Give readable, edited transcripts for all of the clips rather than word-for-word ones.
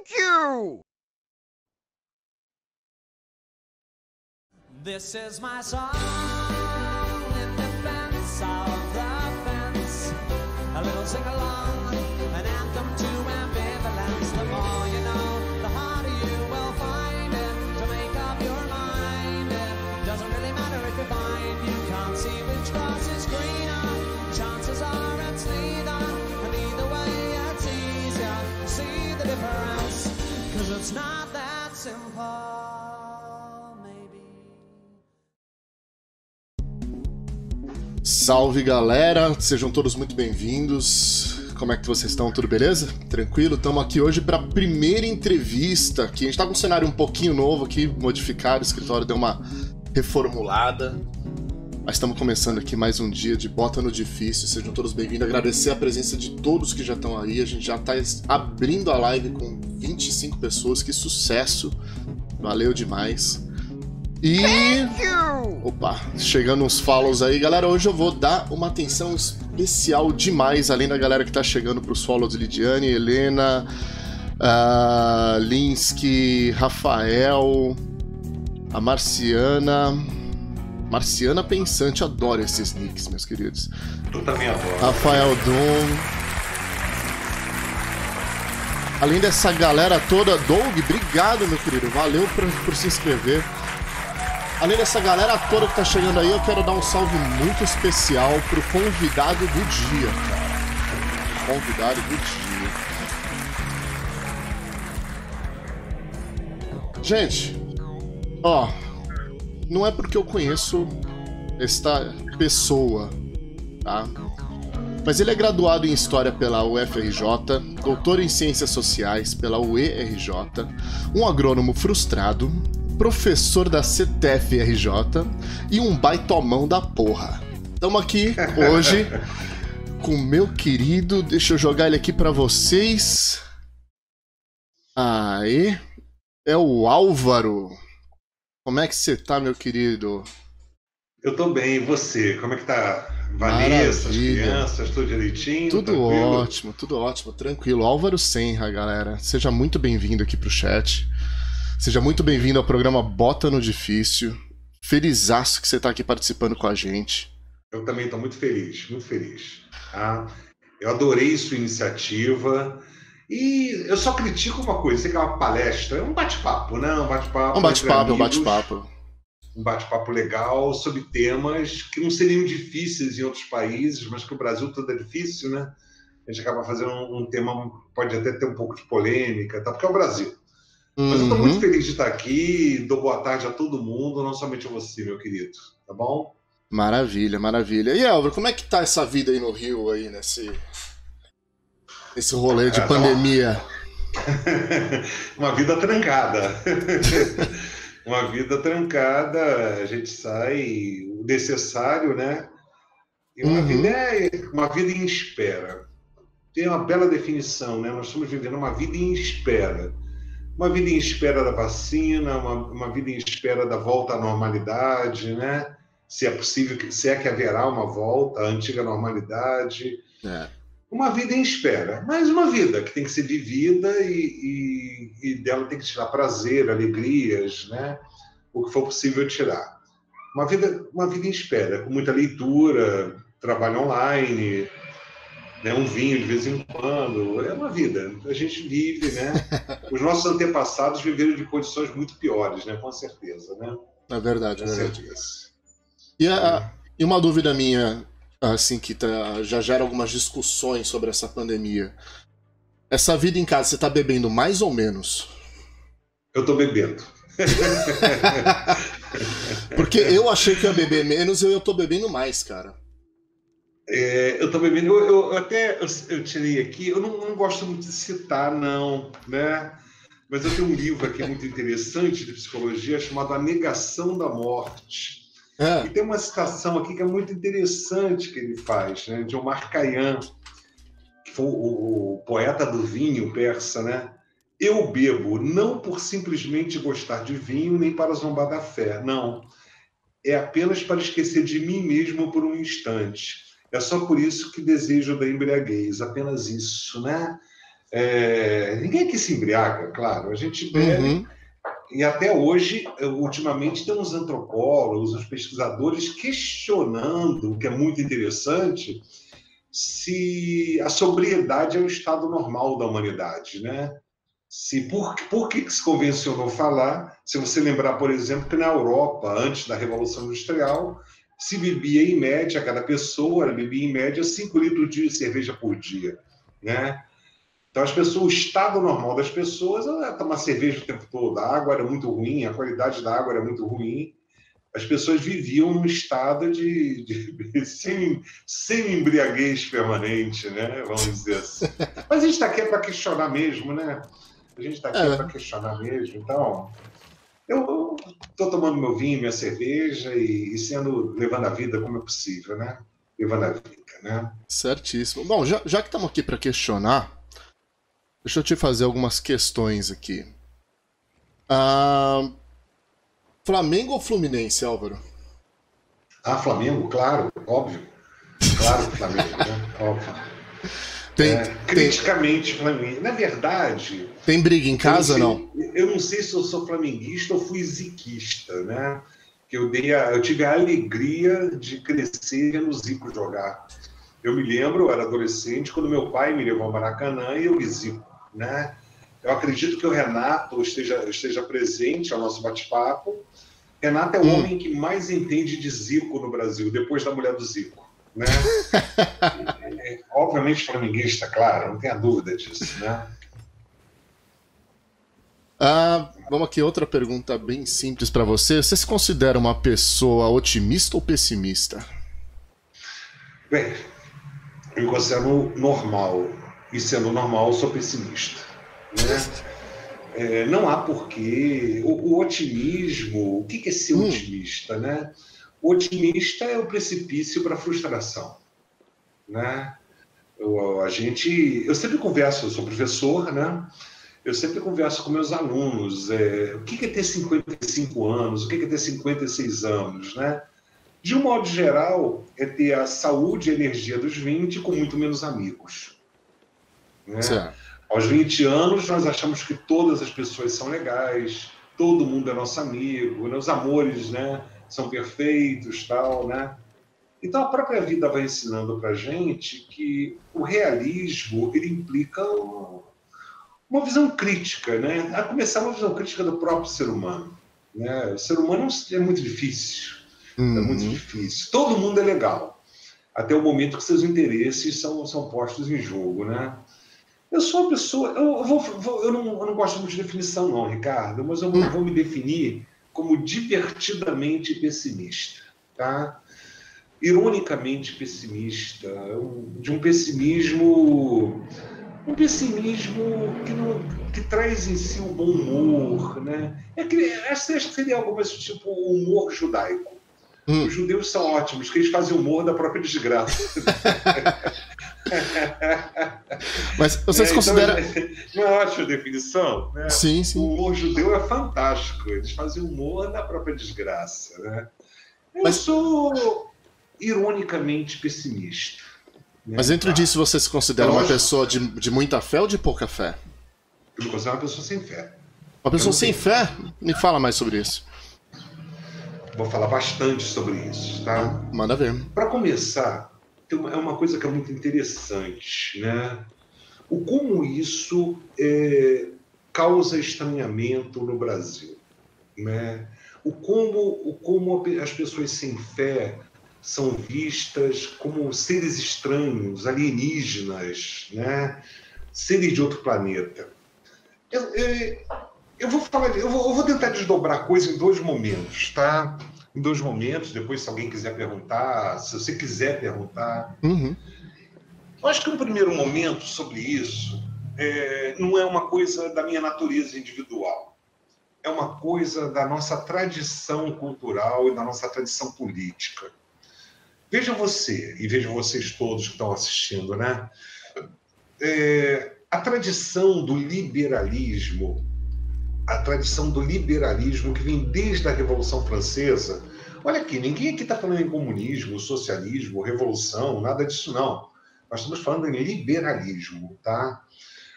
Thank you! This is my song in defense of the fence. A little sing-along, an anthem to ambivalence. The more you know, the harder you will find it to make up your mind. It doesn't really matter if you find you can't see which grass is greener. Chances are it's neither, and either way it's easier to see the difference. 'Cause it's not that simple. Salve galera, sejam todos muito bem-vindos. Como é que vocês estão? Tudo beleza? Tranquilo? Estamos aqui hoje para a primeira entrevista aqui. A gente está com um cenário um pouquinho novo aqui, modificado, o escritório deu uma reformulada. Mas estamos começando aqui mais um dia de Bota no Difícil. Sejam todos bem-vindos. Agradecer a presença de todos que já estão aí. A gente já está abrindo a live com 25 pessoas. Que sucesso! Valeu demais. E... opa, chegando uns follows aí. Galera, hoje eu vou dar uma atenção especial demais, além da galera que tá chegando pros follows, Lidiane, Helena, Linsky, Rafael, a Marciana Pensante, adoro esses nicks, meus queridos. Eu também adoro. Rafael Dom. Além dessa galera toda, Doug, obrigado, meu querido, valeu por se inscrever. Além dessa galera toda que tá chegando aí, eu quero dar um salve muito especial pro convidado do dia, cara. Convidado do dia. Gente, ó, não é porque eu conheço esta pessoa, tá? Mas ele é graduado em História pela UFRJ, doutor em Ciências Sociais pela UERJ, um agrônomo frustrado, professor da CTF-RJ e um baitomão da porra. Estamos aqui hoje com o meu querido, deixa eu jogar ele aqui pra vocês. Aí, é o Álvaro. Como é que você tá, meu querido? Eu tô bem, e você? Como é que tá? Vanessa, as crianças, tudo direitinho? Tudo tranquilo? tudo ótimo, tranquilo. Álvaro Senra, galera. Seja muito bem-vindo aqui pro chat. Seja muito bem-vindo ao programa Bota no Difícil. Felizaço que você está aqui participando com a gente. Eu também estou muito feliz, muito feliz. Tá? Eu adorei sua iniciativa. E eu só critico uma coisa, sei que é uma palestra, é um bate-papo, né? Um bate-papo. Um bate-papo legal sobre temas que não seriam difíceis em outros países, mas que o Brasil todo é difícil, né? A gente acaba fazendo um tema, pode até ter um pouco de polêmica, tá? Porque é o Brasil. Mas eu estou muito feliz de estar aqui, dou boa tarde a todo mundo, não somente a você, meu querido, tá bom? Maravilha, maravilha. E Álvaro, como é que tá essa vida aí no Rio, aí, nesse rolê de pandemia? Uma vida trancada. Uma vida trancada, a gente sai o necessário, né? E uma vida em espera. Tem uma bela definição, né? Nós estamos vivendo uma vida em espera. Uma vida em espera da vacina, uma vida em espera da volta à normalidade, né? Se é possível, se é que haverá uma volta à antiga normalidade. Uma vida em espera, mas uma vida que tem que ser vivida e dela tem que tirar prazer, alegrias, né? O que for possível tirar. Uma vida em espera, com muita leitura, trabalho online, né, um vinho de vez em quando, é uma vida, a gente vive, né? Os nossos antepassados viveram de condições muito piores, né? Com certeza, né? É verdade, com verdade. certeza. E uma dúvida minha, assim, que já gera algumas discussões sobre essa pandemia. Essa vida em casa, você tá bebendo mais ou menos? Eu tô bebendo. Porque eu achei que ia beber menos e eu tô bebendo mais, cara. Eu tô bebendo, eu tirei aqui, eu não gosto muito de citar, não, né? Mas eu tenho um livro aqui muito interessante de psicologia chamado A Negação da Morte. E tem uma citação aqui que é muito interessante que ele faz, né? De Omar Khayyam, que foi o poeta do vinho persa, né? Eu bebo não por simplesmente gostar de vinho, nem para zombar da fé, não. É apenas para esquecer de mim mesmo por um instante. É só por isso que desejo da embriaguez, apenas isso, né? Ninguém aqui se embriaga, claro. A gente bebe. Uhum. E até hoje, ultimamente, tem uns antropólogos, uns pesquisadores questionando, o que é muito interessante, se a sobriedade é o estado normal da humanidade, né? Por que se convencionou falar, se você lembrar, por exemplo, que na Europa, antes da Revolução Industrial, se bebia em média, cada pessoa bebia em média 5 litros de cerveja por dia, né? Então, o estado normal das pessoas era tomar cerveja o tempo todo. A água era muito ruim, a qualidade da água era muito ruim. As pessoas viviam num estado de sem embriaguez permanente, né? Vamos dizer assim. Mas a gente está aqui para questionar mesmo, né? A gente está aqui para questionar mesmo. Então, eu estou tomando meu vinho, minha cerveja e levando a vida como é possível, né? Levando a vida, né? Certíssimo. Bom, já que estamos aqui para questionar, deixa eu te fazer algumas questões aqui. Flamengo ou Fluminense, Álvaro? Flamengo, claro, óbvio. Claro que Flamengo, né? Óbvio. Criticamente, Flamengo. Na verdade... Tem briga em casa, não? Eu não sei se eu sou flamenguista ou fui ziquista, né? Que eu tive a alegria de crescer vendo o Zico jogar. Eu me lembro, eu era adolescente, quando meu pai me levou ao Maracanã e eu vi Zico, né? Eu acredito que o Renato esteja presente ao nosso bate-papo. Renato é o homem que mais entende de Zico no Brasil, depois da mulher do Zico, né? Obviamente flamenguista, claro, não tenha dúvida disso, né? Vamos aqui, outra pergunta bem simples para você. Você se considera uma pessoa otimista ou pessimista? Bem, eu me considero normal. E sendo normal, eu sou pessimista, né? Não há porquê. O otimismo, o que é ser otimista, né? O otimista é o precipício para a frustração, né? Eu sempre converso, eu sou professor, né? Eu sempre converso com meus alunos. O que é ter 55 anos? O que é ter 56 anos, né? De um modo geral, é ter a saúde e a energia dos 20 com muito menos amigos, né? Aos 20 anos, nós achamos que todas as pessoas são legais, todo mundo é nosso amigo, né? Os amores, né, são perfeitos, tal, né? Então, a própria vida vai ensinando para a gente que o realismo ele implica uma visão crítica, né? A começar uma visão crítica do próprio ser humano, né? O ser humano é muito difícil, é muito difícil. Todo mundo é legal, até o momento que seus interesses são postos em jogo, né? Eu sou uma pessoa... Eu não gosto muito de definição, não, Ricardo, mas eu vou me definir como divertidamente pessimista, tá? Ironicamente pessimista, de um pessimismo que traz em si o bom humor, né? Acho que seria algo mais tipo humor judaico. Os judeus são ótimos, que eles fazem humor da própria desgraça. Mas você se considera... Não é ótima definição, né? Sim. O humor judeu é fantástico, eles fazem humor da própria desgraça, né? Eu sou ironicamente pessimista. Né? Mas dentro disso você se considera uma pessoa de muita fé ou de pouca fé? Eu me considero uma pessoa sem fé. Uma pessoa sem fé? Me fala mais sobre isso. Vou falar bastante sobre isso, tá? Manda ver. Para começar, é uma coisa que é muito interessante, né? O como isso causa estranhamento no Brasil, né? O como as pessoas sem fé são vistas como seres estranhos, alienígenas, né? Seres de outro planeta. Eu vou tentar desdobrar a coisa em 2 momentos, tá? Em 2 momentos, depois se alguém quiser perguntar, se você quiser perguntar. Eu acho que um primeiro momento sobre isso não é uma coisa da minha natureza individual. É uma coisa da nossa tradição cultural e da nossa tradição política. Veja você, e vejam vocês todos que estão assistindo, né? A tradição do liberalismo que vem desde a Revolução Francesa. Olha aqui, ninguém aqui está falando em comunismo, socialismo, revolução, nada disso não. Nós estamos falando em liberalismo, tá?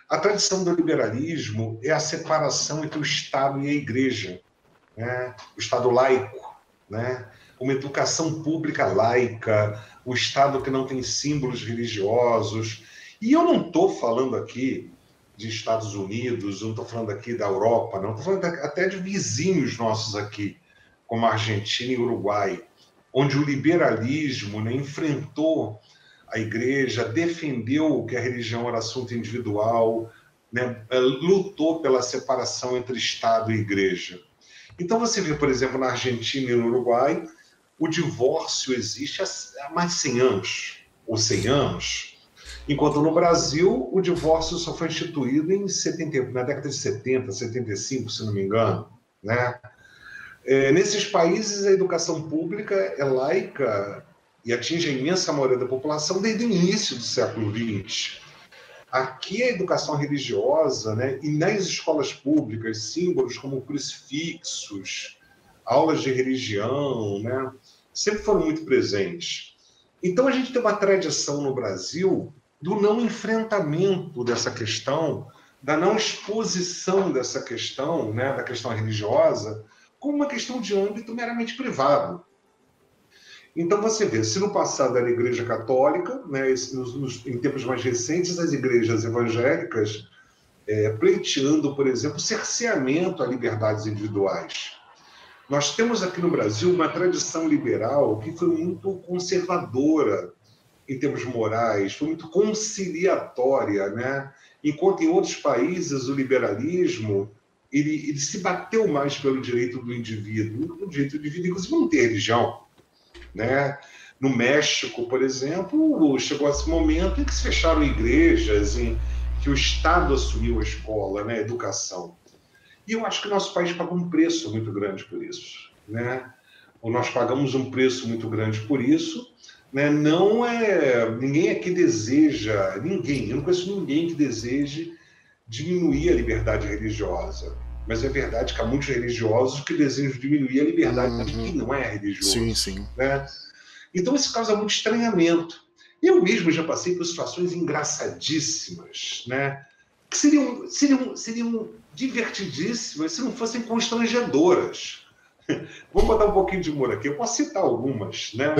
A tradição do liberalismo é a separação entre o Estado e a Igreja, né? O Estado laico, né? Uma educação pública laica, o Estado que não tem símbolos religiosos. E eu não estou falando aqui de Estados Unidos, não estou falando aqui da Europa, não estou falando até de vizinhos nossos aqui, como a Argentina e Uruguai, onde o liberalismo, né, enfrentou a igreja, defendeu que a religião era assunto individual, né, lutou pela separação entre Estado e igreja. Então você vê, por exemplo, na Argentina e no Uruguai, o divórcio existe há mais de 100 anos, ou 100 anos, enquanto no Brasil o divórcio só foi instituído na década de 70, 75, se não me engano, né? Nesses países, a educação pública é laica e atinge a imensa maioria da população desde o início do século XX. Aqui, a educação religiosa, né, e nas escolas públicas, símbolos como crucifixos, aulas de religião, né, sempre foram muito presentes. Então, a gente tem uma tradição no Brasil do não enfrentamento dessa questão, da não exposição dessa questão, né, da questão religiosa, como uma questão de âmbito meramente privado. Então você vê, se no passado era a Igreja Católica, né, em tempos mais recentes, as igrejas evangélicas pleiteando, por exemplo, cerceamento a liberdades individuais. Nós temos aqui no Brasil uma tradição liberal que foi muito conservadora em termos morais, foi muito conciliatória, né? Enquanto em outros países o liberalismo ele se bateu mais pelo direito do indivíduo, inclusive não ter religião, né? No México, por exemplo, chegou esse momento em que se fecharam igrejas, em que o Estado assumiu a escola, né, a educação. E eu acho que o nosso país pagou um preço muito grande por isso, né? Nós pagamos um preço muito grande por isso, né? Ninguém aqui deseja, eu não conheço ninguém que deseje diminuir a liberdade religiosa. Mas é verdade que há muitos religiosos que desejam diminuir a liberdade de quem não é religioso. Sim, sim. Né? Então isso causa muito estranhamento. Eu mesmo já passei por situações engraçadíssimas, né? Que seriam divertidíssimas se não fossem constrangedoras. Vamos botar um pouquinho de humor aqui. Eu posso citar algumas, né?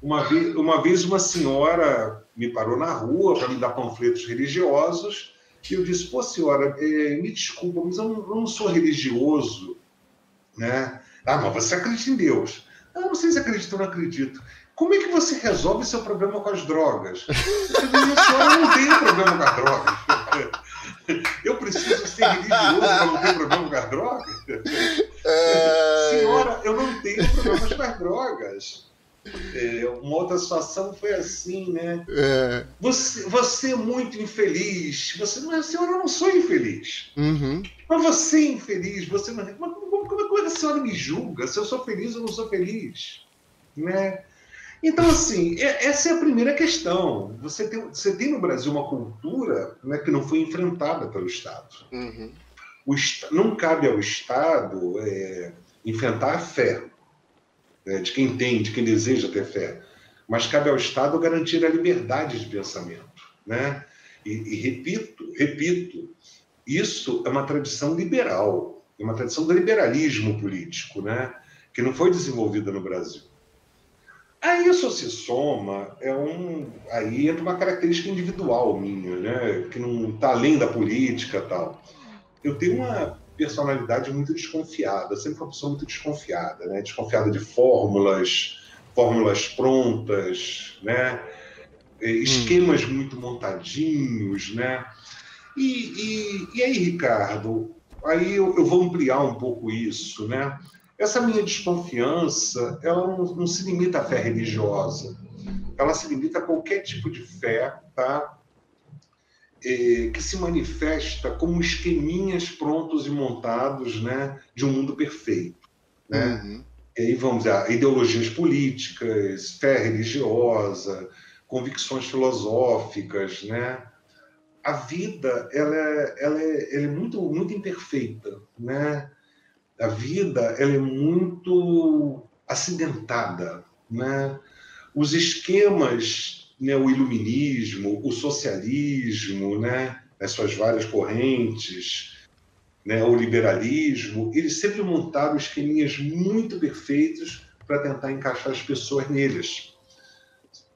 Uma vez uma senhora me parou na rua para me dar panfletos religiosos. E eu disse, pô, senhora, me desculpa, mas eu não sou religioso, né? Ah, mas você acredita em Deus. Ah, não sei se acredita ou não acredito. Como é que você resolve seu problema com as drogas? Eu disse, senhora, eu não tenho problema com as drogas. Eu preciso ser religioso para não ter problema com as drogas? Senhora, eu não tenho problemas com as drogas. Uma outra situação foi assim, né? Você é muito infeliz. Você não é, senhora, eu não sou infeliz. Mas você é infeliz. Você não. Como é que a senhora me julga? Se eu sou feliz ou não sou feliz, né? Então, assim, essa é a primeira questão. Você tem no Brasil uma cultura, né, que não foi enfrentada pelo Estado. Não cabe ao Estado enfrentar a fé, de quem tem, de quem deseja ter fé, mas cabe ao Estado garantir a liberdade de pensamento, né? E repito, isso é uma tradição liberal, é uma tradição do liberalismo político, né? Que não foi desenvolvida no Brasil. A isso se soma, aí entra uma característica individual minha, né? Que não está além da política e tal. Eu tenho uma personalidade muito desconfiada, sempre fui uma pessoa muito desconfiada, né? Desconfiada de fórmulas prontas, né? Esquemas muito montadinhos, né? E aí, Ricardo, aí eu vou ampliar um pouco isso, né? Essa minha desconfiança, ela não se limita à fé religiosa, ela se limita a qualquer tipo de fé, tá? Que se manifesta como esqueminhas prontos e montados, né, de um mundo perfeito, né? E aí vamos a ideologias políticas, fé religiosa, convicções filosóficas, né? A vida ela é muito, muito imperfeita, né? A vida ela é muito acidentada, né? Os esquemas, né, o iluminismo, o socialismo, né, nas suas várias correntes, né, o liberalismo, eles sempre montaram esqueminhas muito perfeitos para tentar encaixar as pessoas neles.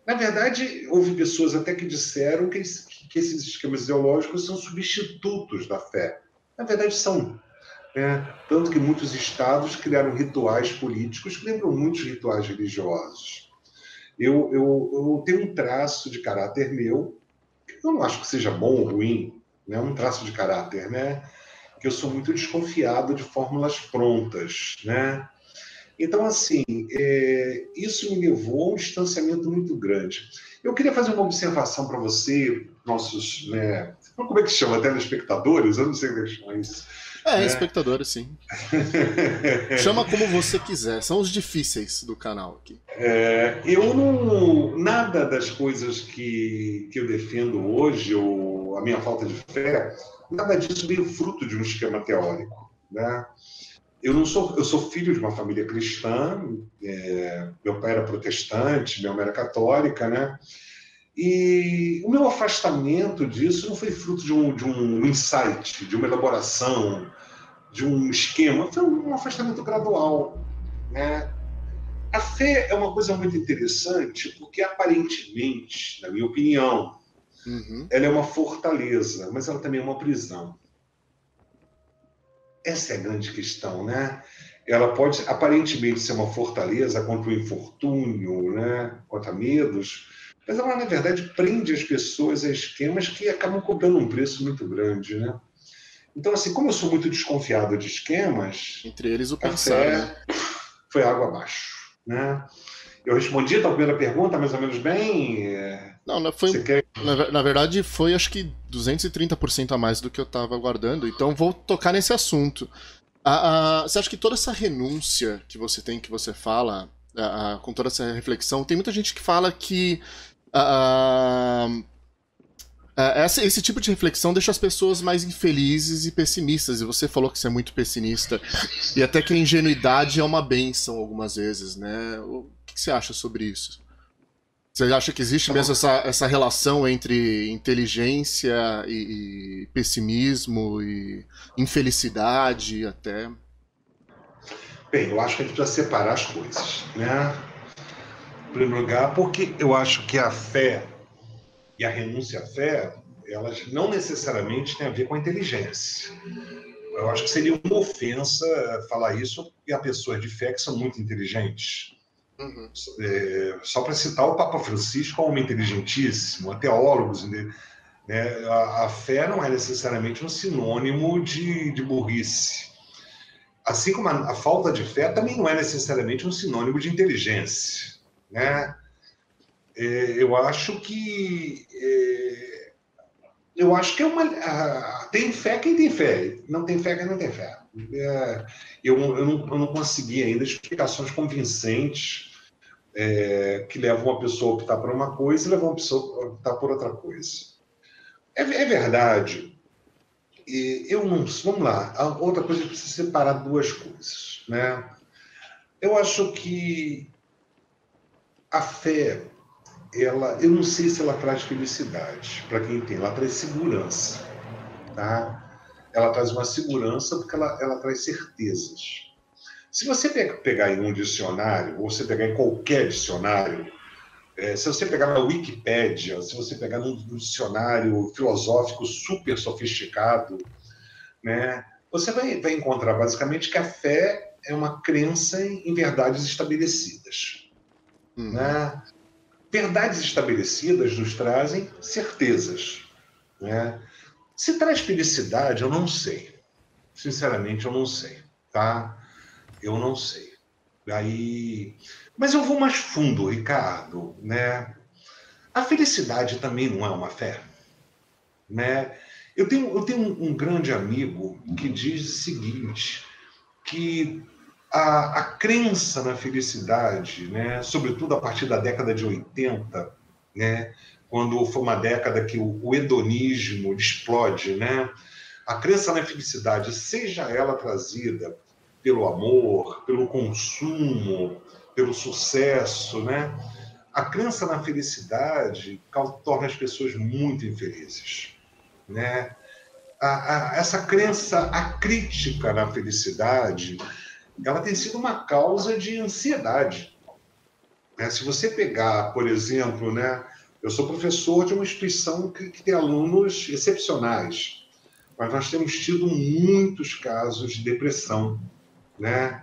Na verdade, houve pessoas até que disseram que esses esquemas ideológicos são substitutos da fé. Na verdade, são. Né? Tanto que muitos estados criaram rituais políticos que lembram muitos rituais religiosos. Eu tenho um traço de caráter meu, que eu não acho que seja bom ou ruim, né? Um traço de caráter, né? Que eu sou muito desconfiado de fórmulas prontas, né? Então, assim, isso me levou a um distanciamento muito grande. Eu queria fazer uma observação para você, nossos, né, como é que chama? Telespectadores? Eu não sei como é que chama isso. Né? Espectadores, sim. Chama como você quiser, são os difíceis do canal aqui. Eu não... Nada das coisas que eu defendo hoje, ou a minha falta de fé, nada disso veio fruto de um esquema teórico, né? Eu sou filho de uma família cristã, meu pai era protestante, minha mãe era católica, né? E o meu afastamento disso não foi fruto de um insight, de uma elaboração, de um esquema, foi um afastamento gradual, né? A fé é uma coisa muito interessante porque, aparentemente, na minha opinião, ela é uma fortaleza, mas ela também é uma prisão. Essa é a grande questão, né? Ela pode, aparentemente, ser uma fortaleza contra o infortúnio, né? Contra medos, mas ela, na verdade, prende as pessoas a esquemas que acabam cobrando um preço muito grande, né? Então, assim, como eu sou muito desconfiado de esquemas... Entre eles o a pensar, fé né? foi água abaixo, né? Eu respondi a tua primeira pergunta mais ou menos bem? Não, na verdade foi acho que 230% a mais do que eu estava aguardando, então vou tocar nesse assunto. Você acha que toda essa renúncia que você tem, que você fala, com toda essa reflexão, tem muita gente que fala que esse tipo de reflexão deixa as pessoas mais infelizes e pessimistas, e você falou que você é muito pessimista, e até que a ingenuidade é uma bênção algumas vezes, né? O que você acha sobre isso? Você acha que existe mesmo essa relação entre inteligência e pessimismo e infelicidade até? Bem, eu acho que a gente precisa separar as coisas, né? Em primeiro lugar, porque eu acho que a fé e a renúncia à fé, elas não necessariamente têm a ver com a inteligência. Eu acho que seria uma ofensa falar isso e a pessoas de fé que são muito inteligentes. Só para citar o Papa Francisco, é um homem inteligentíssimo, teólogos, né? A fé não é necessariamente um sinônimo de burrice. Assim como a falta de fé também não é necessariamente um sinônimo de inteligência, né? Eu acho que tem fé quem tem fé, não tem fé quem não tem fé. Eu não consegui ainda explicações convincentes que levam uma pessoa a optar por uma coisa e levam uma pessoa a optar por outra coisa. É verdade. Vamos lá. A outra coisa é que precisa separar duas coisas, né? Eu acho que a fé, eu não sei se ela traz felicidade para quem tem, ela traz segurança, tá? Ela traz uma segurança porque ela traz certezas. Se você pegar em um dicionário, ou você pegar em qualquer dicionário, se você pegar na Wikipédia, se você pegar num dicionário filosófico super sofisticado, né, você vai encontrar basicamente que a fé é uma crença em verdades estabelecidas. Né? Verdades estabelecidas nos trazem certezas. Né? Se traz felicidade, eu não sei. Sinceramente, eu não sei. Tá? Eu não sei. Mas eu vou mais fundo, Ricardo. Né? A felicidade também não é uma fé. Né? Eu tenho um grande amigo que diz o seguinte, que a crença na felicidade, né, sobretudo a partir da década de 80, né, quando foi uma década que o hedonismo explode, né, a crença na felicidade, seja ela trazida pelo amor, pelo consumo, pelo sucesso, né, a crença na felicidade torna as pessoas muito infelizes. né? Essa crença acrítica na felicidade, ela tem sido uma causa de ansiedade, né? Se você pegar, por exemplo, né, eu sou professor de uma instituição que tem alunos excepcionais, mas nós temos tido muitos casos de depressão, né?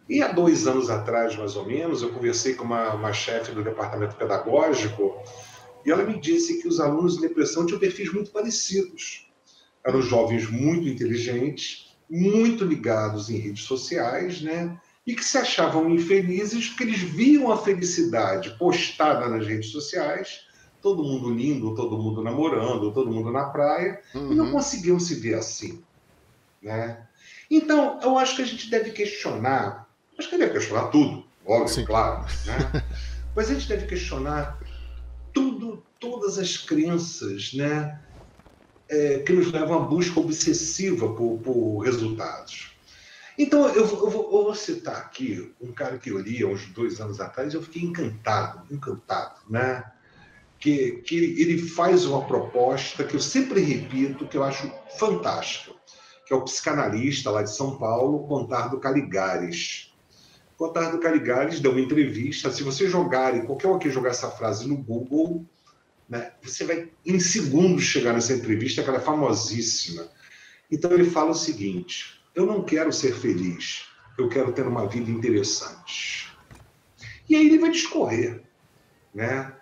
E há 2 anos atrás, mais ou menos, eu conversei com uma chefe do departamento pedagógico e ela me disse que os alunos de depressão tinham perfis muito parecidos. Eram jovens muito inteligentes, muito ligados em redes sociais, né? E que se achavam infelizes porque eles viam a felicidade postada nas redes sociais, todo mundo lindo, todo mundo namorando, todo mundo na praia, e não conseguiam se ver assim, né? Então, eu acho que a gente deve questionar, acho que deve questionar tudo, óbvio, Sim. claro, né? Mas a gente deve questionar tudo, todas as crenças, né? Que nos levam à busca obsessiva por resultados. Então, eu vou citar aqui um cara que eu li há uns 2 anos atrás e eu fiquei encantado, né? Que ele faz uma proposta que eu sempre repito, que eu acho fantástica, que é o psicanalista lá de São Paulo, Contardo Caligares. Contardo Caligares deu uma entrevista, se você jogar, qualquer um que jogar essa frase no Google, né, você vai em segundos chegar nessa entrevista, que ela é famosíssima. Então ele fala o seguinte: eu não quero ser feliz, eu quero ter uma vida interessante. E aí ele vai discorrer, né,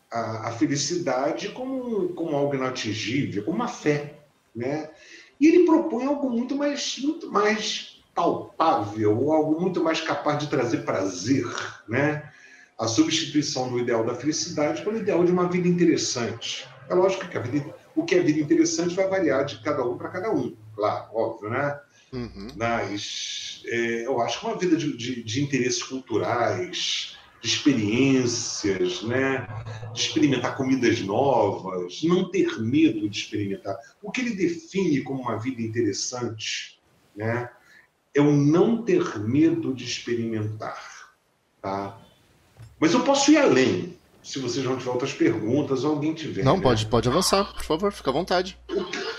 a felicidade como algo inatingível, como uma fé, né? E ele propõe algo muito mais palpável, algo muito mais capaz de trazer prazer, né? A substituição do ideal da felicidade pelo ideal de uma vida interessante. É lógico que o que é vida interessante vai variar de cada um para cada um, claro, óbvio, né? Mas eu acho que uma vida de interesses culturais, de experiências, né? De experimentar comidas novas, não ter medo de experimentar. O que ele define como uma vida interessante, né? É o não ter medo de experimentar, tá? Mas eu posso ir além, se vocês não tiverem outras perguntas ou alguém tiver, Não, né? pode avançar, por favor, fica à vontade.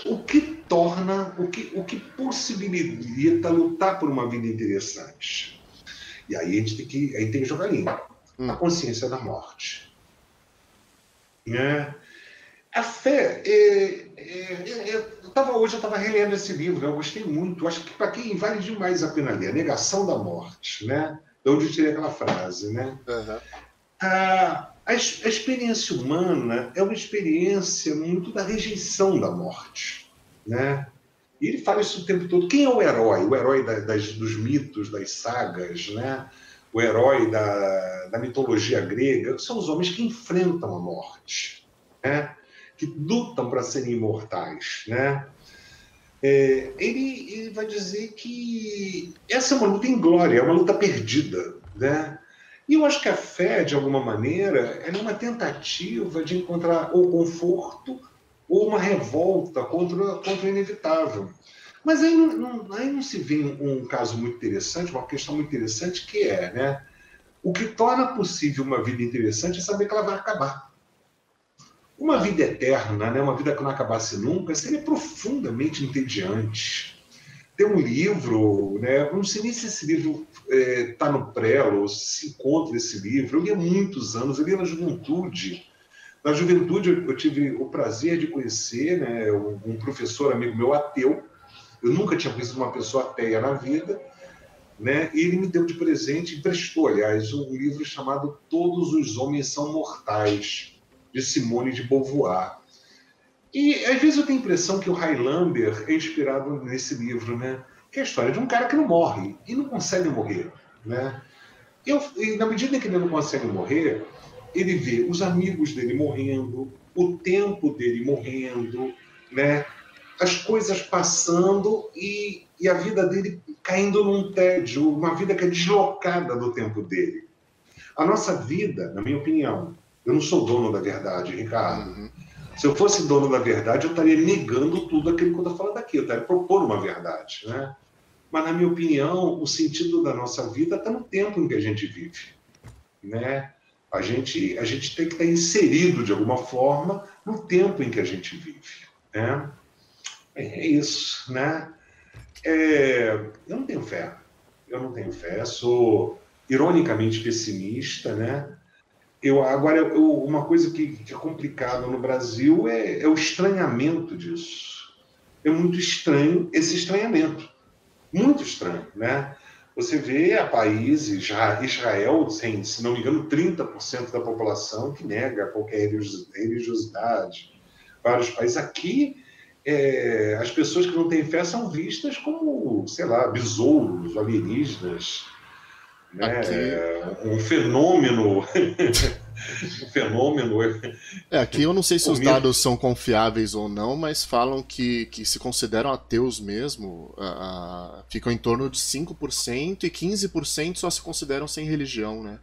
O que torna, o que possibilita lutar por uma vida interessante? E aí a gente tem que jogar limpo. A consciência da morte, né? A fé, hoje eu estava relendo esse livro, eu gostei muito, acho que para quem vale demais a pena ler, A Negação da Morte, né? De onde eu tirei aquela frase, né? A experiência humana é uma experiência muito da rejeição da morte, né? E ele fala isso o tempo todo. Quem é o herói? O herói dos mitos, das sagas, né? O herói da mitologia grega são os homens que enfrentam a morte, né? Que lutam para serem imortais, né? Ele vai dizer que essa é uma luta inglória, é uma luta perdida, né? E eu acho que a fé, de alguma maneira, é uma tentativa de encontrar ou conforto ou uma revolta contra o inevitável. Mas aí não se vê um caso muito interessante, uma questão muito interessante, que é, né? O que torna possível uma vida interessante é saber que ela vai acabar. Uma vida eterna, né? Uma vida que não acabasse nunca, seria profundamente entediante. Tem um livro, né? Não sei nem se esse livro está no Prelo, ou se encontra esse livro. Eu li há muitos anos, eu li na juventude. Na juventude eu tive o prazer de conhecer, né, um professor amigo meu ateu. Eu nunca tinha conhecido uma pessoa ateia na vida, né? E ele me deu de presente, emprestou, aliás, um livro chamado Todos os Homens São Mortais, de Simone de Beauvoir. E às vezes eu tenho a impressão que o Highlander é inspirado nesse livro, né? Que é a história de um cara que não morre e não consegue morrer, né? E na medida que ele não consegue morrer, ele vê os amigos dele morrendo, o tempo dele morrendo, né? As coisas passando e a vida dele caindo num tédio, uma vida que é deslocada do tempo dele. A nossa vida, na minha opinião, eu não sou dono da verdade, Ricardo. Se eu fosse dono da verdade, eu estaria negando tudo aquilo que eu estou falando aqui, eu estaria propondo uma verdade, né? Mas, na minha opinião, o sentido da nossa vida está no tempo em que a gente vive, né? A gente tem que estar inserido, de alguma forma, no tempo em que a gente vive, né? É isso, né? Eu não tenho fé. Eu não tenho fé. Sou ironicamente pessimista, né? Uma coisa que é complicada no Brasil é o estranhamento disso. É muito estranho esse estranhamento. Muito estranho, né? Você vê a países, Israel, se não me engano, 30% da população que nega qualquer religiosidade. Vários países. Aqui, as pessoas que não têm fé são vistas como, sei lá, besouros, alienígenas, né? Aqui, Um fenômeno. Um fenômeno. aqui eu não sei se os Comigo. dados são confiáveis ou não, mas falam que se consideram ateus mesmo, ficam em torno de 5% e 15% só se consideram sem religião, né?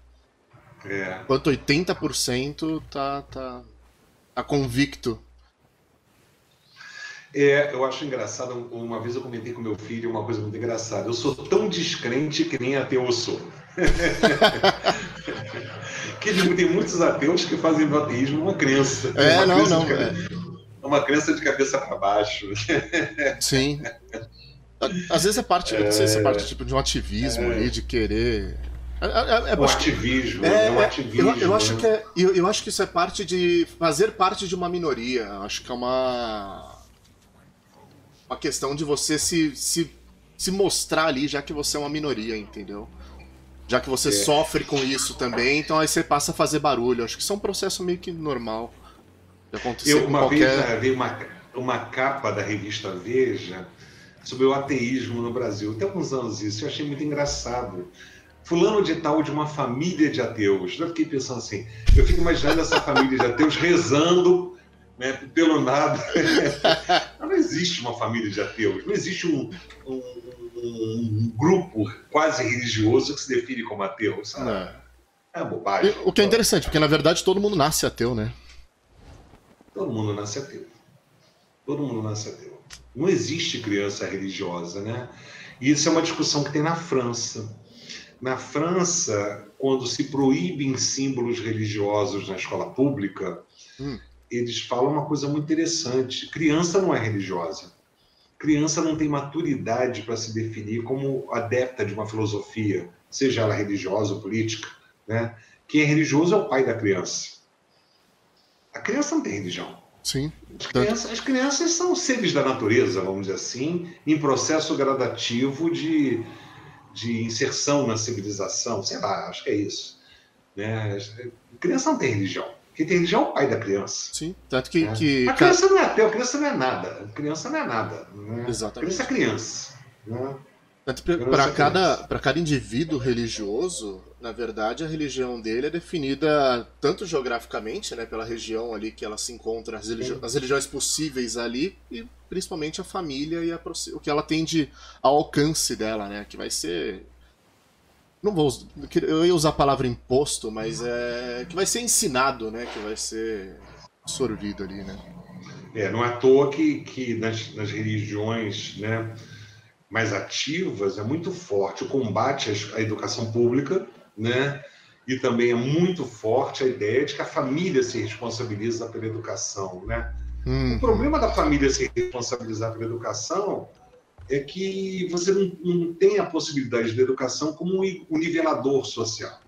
Enquanto 80% tá convicto. Eu acho engraçado, uma vez eu comentei com meu filho uma coisa muito engraçada. Eu sou tão descrente que nem ateu eu sou. Que tem muitos ateus que fazem do ateísmo uma crença. Uma crença de cabeça para baixo. Sim. Às vezes não sei se é parte tipo, de um ativismo ali, de querer. Ativismo, um ativismo. Eu acho que isso é parte de fazer parte de uma minoria. Acho que é uma questão de você se mostrar ali, já que você é uma minoria, entendeu? Já que você sofre com isso também, então aí você passa a fazer barulho. Acho que isso é um processo meio que normal de acontecer com qualquer... vez vi uma capa da revista Veja sobre o ateísmo no Brasil. Tem alguns anos isso, eu achei muito engraçado. Fulano de tal de uma família de ateus. Eu fiquei pensando assim, eu fico imaginando essa família de ateus rezando, né, pelo nada. Não existe uma família de ateus, não existe um grupo quase religioso que se define como ateu, sabe? É bobagem. O que é interessante, porque na verdade todo mundo nasce ateu, né? Todo mundo nasce ateu. Todo mundo nasce ateu. Não existe criança religiosa, né? E isso é uma discussão que tem na França. Na França, quando se proíbem símbolos religiosos na escola pública, eles falam uma coisa muito interessante. Criança não é religiosa. Criança não tem maturidade para se definir como adepta de uma filosofia, seja ela religiosa ou política, né? Quem é religioso é o pai da criança. A criança não tem religião. Sim. As crianças são seres da natureza, vamos dizer assim, em processo gradativo de inserção na civilização, sei lá, acho que é isso. Né? A criança não tem religião. Quem tem religião é o pai da criança. Sim, tanto que... A criança não é ateu, a criança não é nada. A criança não é nada. Né? Exatamente. A criança é criança. Né? Tanto para cada indivíduo religioso, na verdade, a religião dele é definida tanto geograficamente, né, pela região ali que ela se encontra, as religiões possíveis ali, e principalmente a família e o que ela tem ao alcance dela, né, que vai ser... Eu ia usar a palavra imposto, mas que vai ser ensinado, né? Que vai ser absorvido ali, né? Não é à toa que nas religiões, né, mais ativas é muito forte o combate à educação pública, né? E também é muito forte a ideia de que a família se responsabiliza pela educação, né? O problema da família se responsabilizar pela educação é que você não tem a possibilidade da educação como um nivelador social,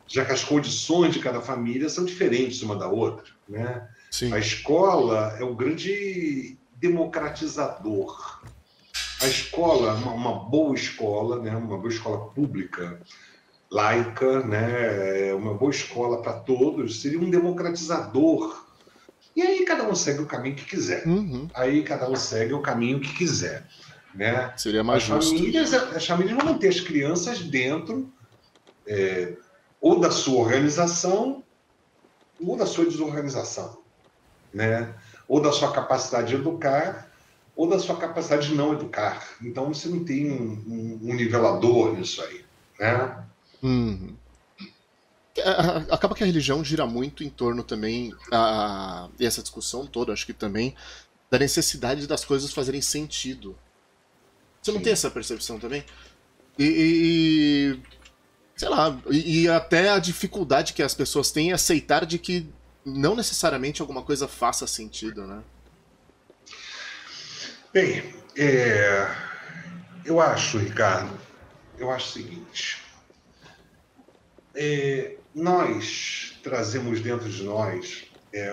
já que as condições de cada família são diferentes uma da outra, né? Sim. A escola é um grande democratizador. A escola, uma boa escola, né? Uma boa escola pública, laica, né? Uma boa escola para todos, seria um democratizador. E aí cada um segue o caminho que quiser. Aí cada um segue o caminho que quiser. Né? Seria mais justo. As famílias vão manter as crianças dentro ou da sua organização ou da sua desorganização, né? Ou da sua capacidade de educar ou da sua capacidade de não educar. Então você não tem um nivelador nisso aí, né? Acaba que a religião gira muito em torno também, e essa discussão toda, acho que também, da necessidade das coisas fazerem sentido. Você não tem essa percepção também? Sei lá, e até a dificuldade que as pessoas têm em aceitar de que não necessariamente alguma coisa faça sentido, né? Bem, eu acho, Ricardo, eu acho o seguinte, nós trazemos dentro de nós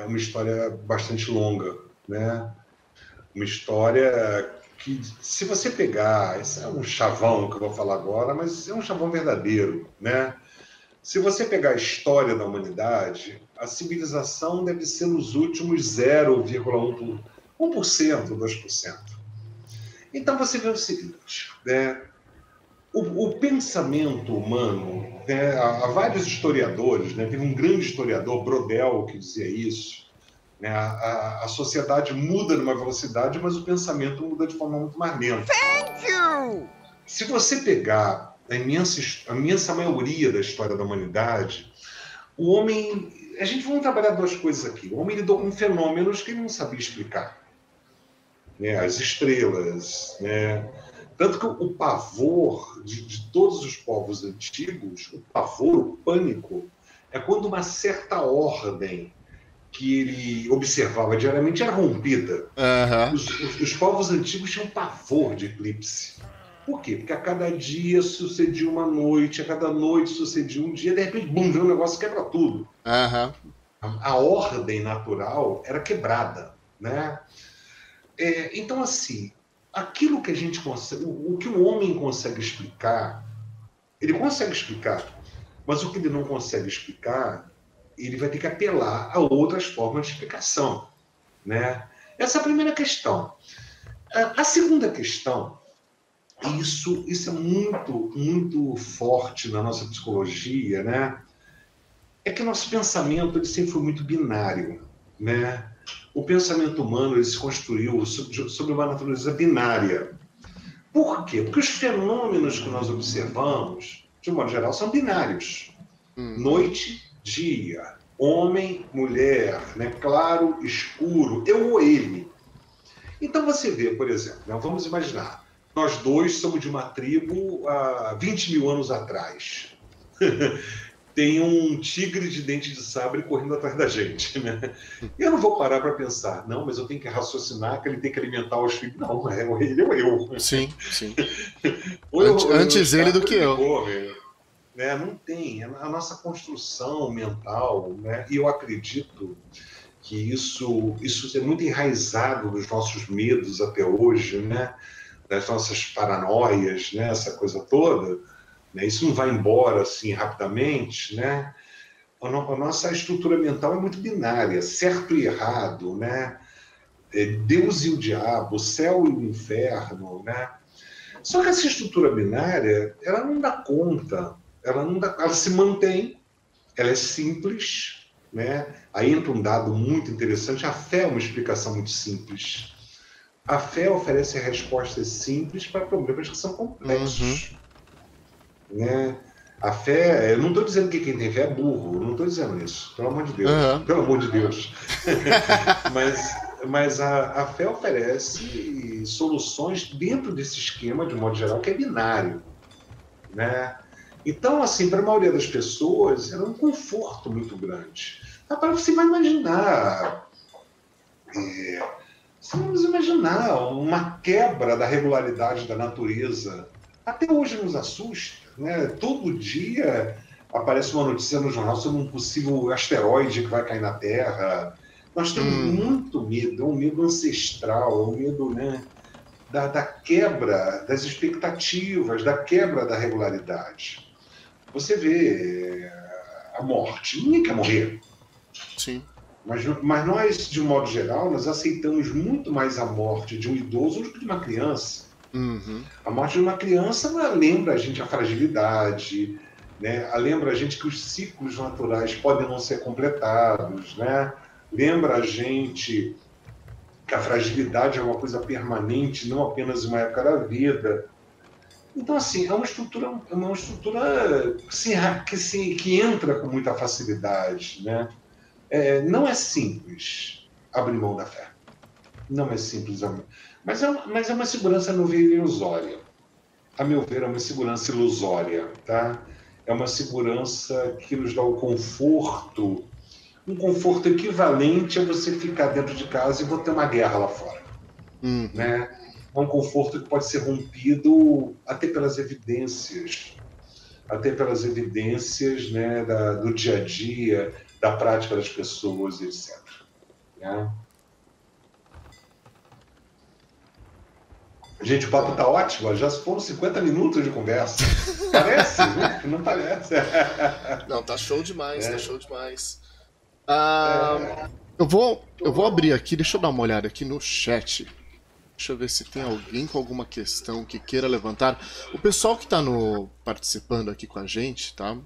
uma história bastante longa, né? Uma história que, se você pegar, esse é um chavão que eu vou falar agora, mas é um chavão verdadeiro, né? Se você pegar a história da humanidade, a civilização deve ser nos últimos 0,1%, 1%, 2%. Então você vê o seguinte, né? O pensamento humano, né? Há vários historiadores, né? Teve um grande historiador, Brodel, que dizia isso, né? A sociedade muda numa velocidade, mas o pensamento muda de forma muito mais lenta. Thank you! Se você pegar a imensa maioria da história da humanidade, o homem... vamos trabalhar duas coisas aqui. O homem lidou com fenômenos que ele não sabia explicar. Né? As estrelas, né? Tanto que o pavor de todos os povos antigos, o pavor, o pânico, é quando uma certa ordem que ele observava diariamente era rompida. Os povos antigos tinham pavor de eclipse. Por quê? Porque a cada dia sucedia uma noite, a cada noite sucedia um dia, de repente, bum, vem um negócio que quebra tudo. A ordem natural era quebrada, né? Então, assim, aquilo que a gente consegue, o que o homem consegue explicar, ele consegue explicar, mas o que ele não consegue explicar, ele vai ter que apelar a outras formas de explicação, né? Essa é a primeira questão. A segunda questão, isso é muito, muito forte na nossa psicologia, né? É que o nosso pensamento ele sempre foi muito binário, né? O pensamento humano ele se construiu sobre uma natureza binária. Por quê? Porque os fenômenos que nós observamos, de um modo geral, são binários. Noite, dia, homem, mulher, né? Claro, escuro, eu ou ele. Então você vê, por exemplo, né? Vamos imaginar, nós dois somos de uma tribo há 20 mil anos atrás. Tem um tigre de dente de sabre correndo atrás da gente, né? Eu não vou parar para pensar, não, mas eu tenho que raciocinar que ele tem que alimentar os filhos. Não, ele ou eu. Sim, sim. Antes ele do que eu. Né? Não tem. A nossa construção mental, né? E eu acredito que isso é muito enraizado nos nossos medos até hoje, né? Das nossas paranoias, né? Essa coisa toda. Né? Isso não vai embora assim rapidamente, né? A nossa estrutura mental é muito binária, certo e errado, né? Deus e o diabo, o céu e o inferno, né? Só que essa estrutura binária, ela não dá conta, ela se mantém, ela é simples, né? Aí entra um dado muito interessante, a fé é uma explicação muito simples. A fé oferece respostas simples para problemas que são complexos. Né? A fé, eu não estou dizendo que quem tem fé é burro, eu não estou dizendo isso, pelo amor de Deus, pelo amor de Deus. mas a fé oferece soluções dentro desse esquema, de modo geral, que é binário, né? Então, assim, para a maioria das pessoas, é um conforto muito grande. Agora você vai imaginar, uma quebra da regularidade da natureza. Até hoje nos assusta. Né? Todo dia aparece uma notícia no jornal sobre um possível asteroide que vai cair na Terra. Nós temos muito medo, é um medo ancestral, é um medo, né, da quebra das expectativas, da quebra da regularidade. Você vê a morte, ninguém quer morrer. Sim. Mas nós, de um modo geral, nós aceitamos muito mais a morte de um idoso do que de uma criança. A morte de uma criança lembra a gente a fragilidade, né? Lembra a gente que os ciclos naturais podem não ser completados, né? Lembra a gente que a fragilidade é uma coisa permanente, não apenas uma época da vida. Então, assim, é uma estrutura que entra com muita facilidade, né? Não é simples abrir mão da fé. Não é simples abrir mão. Mas é uma segurança, a meu ver, ilusória. A meu ver, é uma segurança ilusória, tá? É uma segurança que nos dá o conforto, um conforto equivalente a você ficar dentro de casa e vou ter uma guerra lá fora, né? é um conforto que pode ser rompido até pelas evidências, né, do dia a dia, da prática das pessoas, etc. Né? Gente, o papo tá ótimo, já foram 50 minutos de conversa. Parece, né? Não parece. Não, tá show demais, tá show demais. Eu vou abrir aqui, deixa eu dar uma olhada aqui no chat. Deixa eu ver se tem alguém com alguma questão que queira levantar. O pessoal que tá participando aqui com a gente, tá?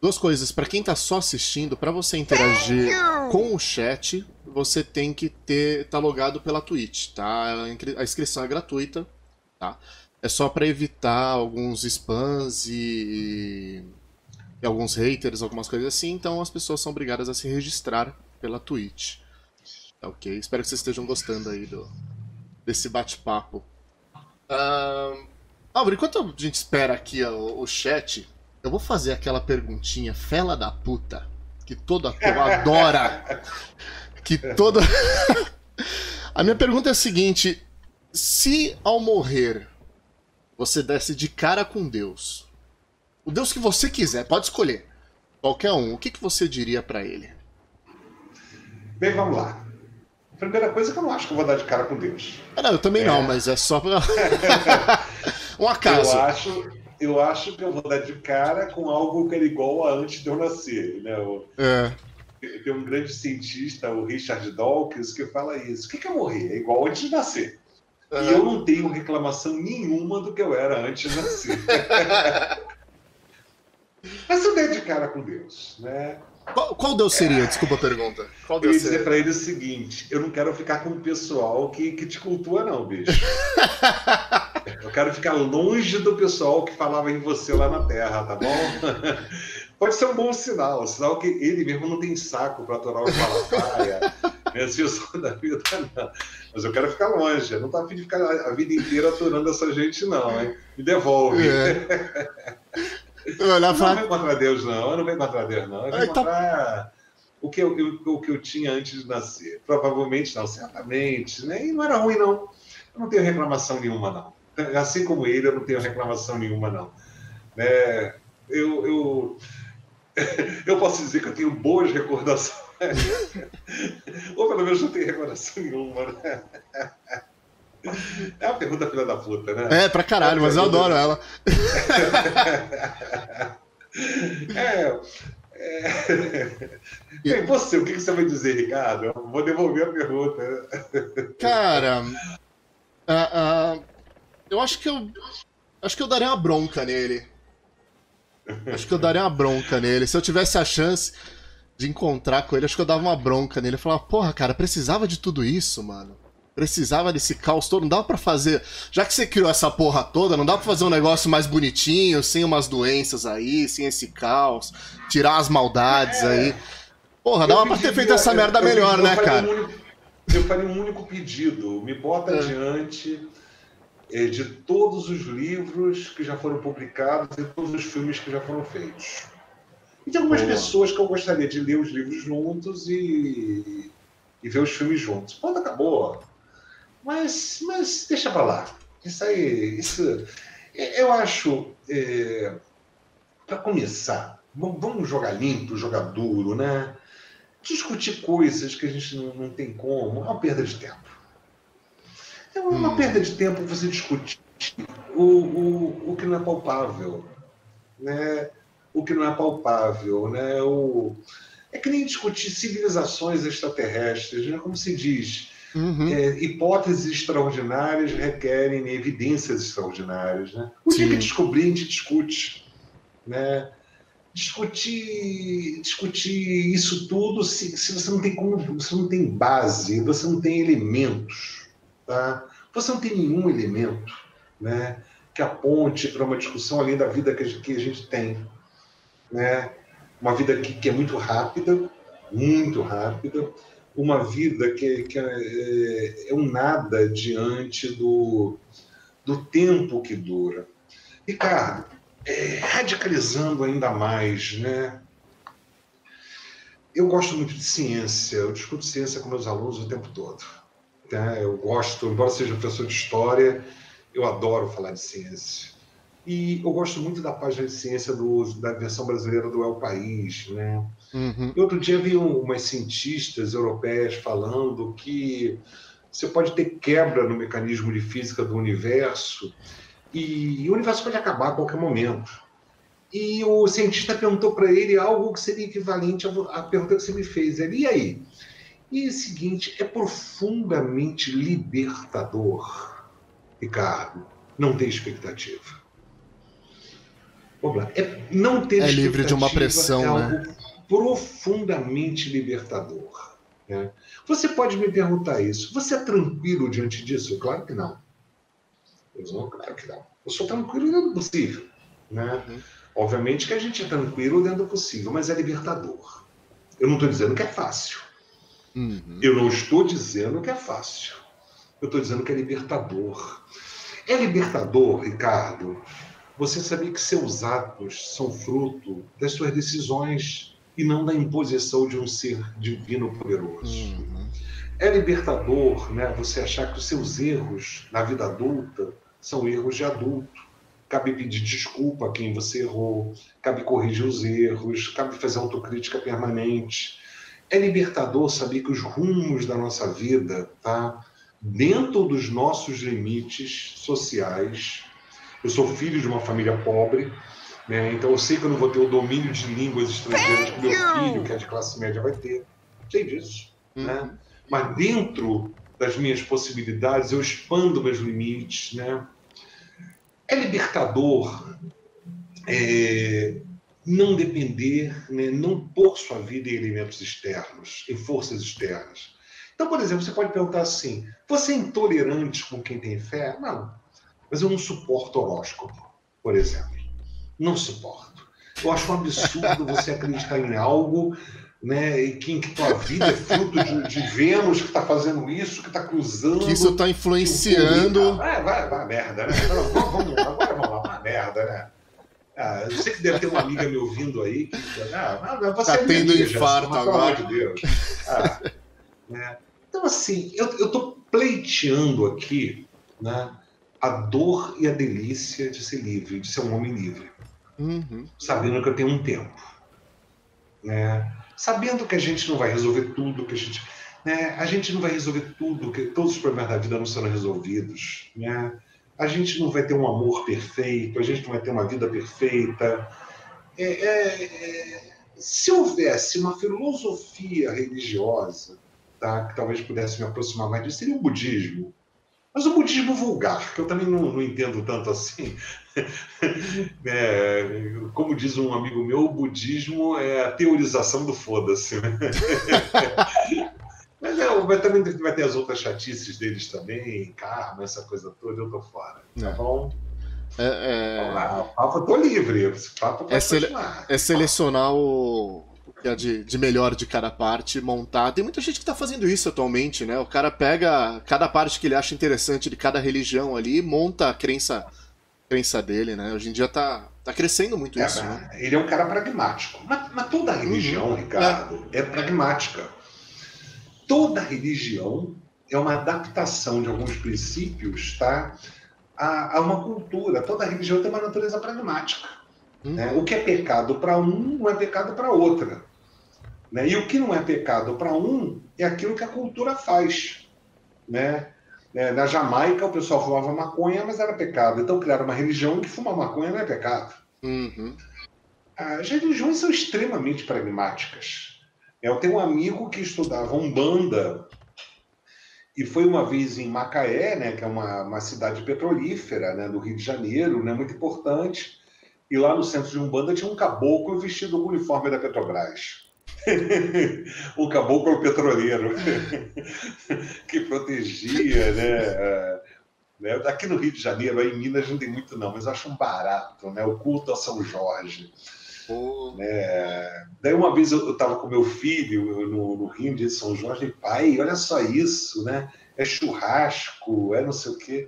Duas coisas, para quem tá só assistindo, para você interagir com o chat, você tem que tá logado pela Twitch, tá? A inscrição é gratuita, tá? É só para evitar alguns spams e alguns haters, algumas coisas assim, então as pessoas são obrigadas a se registrar pela Twitch. Tá, ok? Espero que vocês estejam gostando aí desse bate-papo. Álvaro, enquanto a gente espera aqui o chat, eu vou fazer aquela perguntinha fela da puta que todo ator adora. A minha pergunta é a seguinte: se ao morrer você desse de cara com Deus, o Deus que você quiser, pode escolher, qualquer um, o que você diria pra ele? Bem, vamos lá. Primeira coisa é que eu não acho que eu vou dar de cara com Deus. Não, eu também não, mas é só pra... um acaso. Eu acho que eu vou dar de cara com algo que era igual a antes de eu nascer, né? Tem um grande cientista, o Richard Dawkins, que fala isso. O que é morrer? É igual antes de nascer. E eu não tenho reclamação nenhuma do que eu era antes de nascer. Mas eu dei de cara com Deus, né? Qual Deus seria? Desculpa a pergunta. Qual Deus eu ia dizer pra ele o seguinte: eu não quero ficar com o pessoal que te cultua, não, bicho. Eu quero ficar longe do pessoal que falava em você lá na Terra, tá bom? Pode ser um bom sinal que ele mesmo não tem saco pra atorar o Malafaia, né? As pessoas da vida, não. Mas eu quero ficar longe, eu não tô a fim de ficar a vida inteira aturando essa gente, não, hein? Me devolve. Eu não venho contra Deus, não. Eu não venho contra Deus, não. Eu venho contra o que eu tinha antes de nascer. Provavelmente, não, certamente, né? E não era ruim, não. Eu não tenho reclamação nenhuma, não. Assim como ele, eu não tenho reclamação nenhuma, não. Eu posso dizer que eu tenho boas recordações. Ou pelo menos não tenho recordação nenhuma, né? É uma pergunta filha da puta, né? Pra caralho, mas eu adoro ela. E você, o que você vai dizer, Ricardo? Eu vou devolver a pergunta. Cara, eu acho que eu daria uma bronca nele. Se eu tivesse a chance de encontrar com ele, acho que eu dava uma bronca nele. Eu falava, porra, cara, precisava de tudo isso, mano. Precisava desse caos todo, não dava pra fazer... Já que você criou essa porra toda, não dá pra fazer um negócio mais bonitinho, sem umas doenças aí, sem esse caos, tirar as maldades aí. Porra, dava pra ter feito essa merda melhor, né, cara? Eu faria um único pedido. Me bota diante de todos os livros que já foram publicados e todos os filmes que já foram feitos. E tem algumas pessoas que eu gostaria de ler os livros juntos e ver os filmes juntos. Ponto, acabou. Mas deixa pra lá. Isso eu acho, para começar, vamos jogar limpo, jogar duro, né? Discutir coisas que a gente não tem como, é uma perda de tempo. É uma perda de tempo você discutir o que não é palpável, né? O que não é palpável, né? É que nem discutir civilizações extraterrestres, né? Como se diz, hipóteses extraordinárias requerem evidências extraordinárias, né? O dia que descobrir, a gente discute, né? Discutir isso tudo se você não tem você não tem base, você não tem elementos, tá? Você não tem nenhum elemento, né, que aponte para uma discussão além da vida que a gente tem, né? Uma vida que é muito rápida, uma vida que é um nada diante do tempo que dura. Ricardo, radicalizando ainda mais, né? Eu gosto muito de ciência, eu discuto ciência com meus alunos o tempo todo. tá? Eu gosto, embora seja professor de história, eu adoro falar de ciência. E eu gosto muito da página de ciência da versão brasileira do El País, né? Uhum. E outro dia vi umas cientistas europeias falando que você pode ter quebra no mecanismo de física do universo e o universo pode acabar a qualquer momento. E o cientista perguntou para ele algo que seria equivalente à pergunta que você me fez. Ele, e aí? E é o seguinte, é profundamente libertador, Ricardo, não ter expectativa. Vamos lá. Não ter É livre de uma pressão, é algo né? profundamente libertador. Né? Você pode me perguntar isso. Você é tranquilo diante disso? Claro que não. Claro que não. Eu sou tranquilo dentro do possível. Né? Uhum. Obviamente que a gente é tranquilo dentro do possível, mas é libertador. Eu não estou dizendo que é fácil. Uhum. Eu não estou dizendo que é fácil. Eu estou dizendo que é libertador. É libertador, Ricardo, você saber que seus atos são fruto das suas decisões e não da imposição de um ser divino poderoso. Uhum. É libertador, né, você achar que os seus erros na vida adulta são erros de adulto. Cabe pedir desculpa a quem você errou, cabe corrigir os erros, cabe fazer autocrítica permanente. É libertador saber que os rumos da nossa vida, tá, dentro dos nossos limites sociais. Eu sou filho de uma família pobre, né? Então eu sei que eu não vou ter o domínio de línguas estrangeiras que meu filho, que é de classe média, vai ter. Sei disso. Uhum. Né? Mas dentro das minhas possibilidades, eu expando meus limites. Né? É libertador não depender, né? Não pôr sua vida em elementos externos, em forças externas. Então, por exemplo, você pode perguntar assim, você é intolerante com quem tem fé? Não. Mas eu não suporto horóscopo, por exemplo. Não suporto. Eu acho um absurdo você acreditar em algo, né, em que tua vida é fruto de Vênus que está fazendo isso, que está cruzando. Que isso está influenciando. Vai merda, né? Agora vamos lá, vai merda, né? Eu sei que deve ter uma amiga me ouvindo aí que você Tá tendo amiga, infarto mas, agora. pelo amor de Deus. Né? Então, assim, eu estou pleiteando aqui, né, a dor e a delícia de ser livre, de ser um homem livre. Uhum. Sabendo que eu tenho um tempo. Né? Sabendo que a gente não vai resolver tudo, que a gente não vai resolver tudo, que todos os problemas da vida não serão resolvidos. Né? A gente não vai ter um amor perfeito, a gente não vai ter uma vida perfeita. Se houvesse uma filosofia religiosa, tá, que talvez pudesse me aproximar mais disso, seria o budismo. Mas o budismo vulgar, que eu também não entendo tanto assim. Como diz um amigo meu, o budismo é a teorização do foda-se. Né? Mas também vai ter as outras chatices deles também, karma, essa coisa toda, eu tô fora. Tá bom? Vamos lá, o papo, eu tô livre. Esse papo pode continuar. É selecionar o que é de melhor de cada parte, montar. Tem muita gente que tá fazendo isso atualmente, né? O cara pega cada parte que ele acha interessante de cada religião ali e monta a crença dele, né? Hoje em dia tá crescendo muito isso, né? Ele é um cara pragmático. Mas toda religião, Ricardo, é pragmática. Toda religião é uma adaptação de alguns princípios, tá, a uma cultura. Toda religião tem uma natureza pragmática. Né? O que é pecado para um não é pecado para outra. Né? E o que não é pecado para um é aquilo que a cultura faz. Né? Na Jamaica, o pessoal fumava maconha, mas era pecado. Então criaram uma religião que fumar maconha não é pecado. Uhum. As religiões são extremamente pragmáticas. Eu tenho um amigo que estudava Umbanda e foi uma vez em Macaé, né, que é uma cidade petrolífera, né, do Rio de Janeiro, né, muito importante. E lá no centro de Umbanda tinha um caboclo vestido com o uniforme da Petrobras. Um caboclo petroleiro que protegia, né? Aqui no Rio de Janeiro, aí em Minas não tem muito não, mas eu acho um barato, né? O culto a São Jorge. Daí uma vez eu estava com meu filho no Rio de São Jorge e pai, olha só isso, né? É churrasco, é não sei o quê.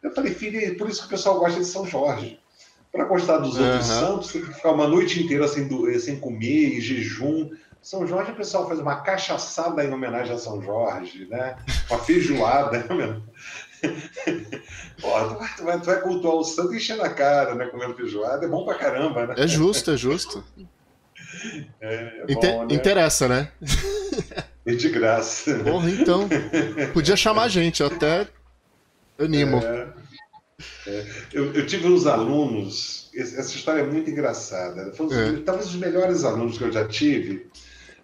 Eu falei, filho, por isso que o pessoal gosta de São Jorge. Para gostar dos outros santos, tem que ficar uma noite inteira sem comer, em jejum. São Jorge, o pessoal faz uma cachaçada em homenagem a São Jorge, né? Uma feijoada em homenagem. Pô, tu vai cultuar o santo enchendo a cara, né? Comendo feijoada, é bom pra caramba, né? É justo, é justo. É bom, né? Interessa, né? E de graça. Porra, então. Podia chamar a gente, eu até animo. Eu tive uns alunos, essa história é muito engraçada. Talvez os melhores alunos que eu já tive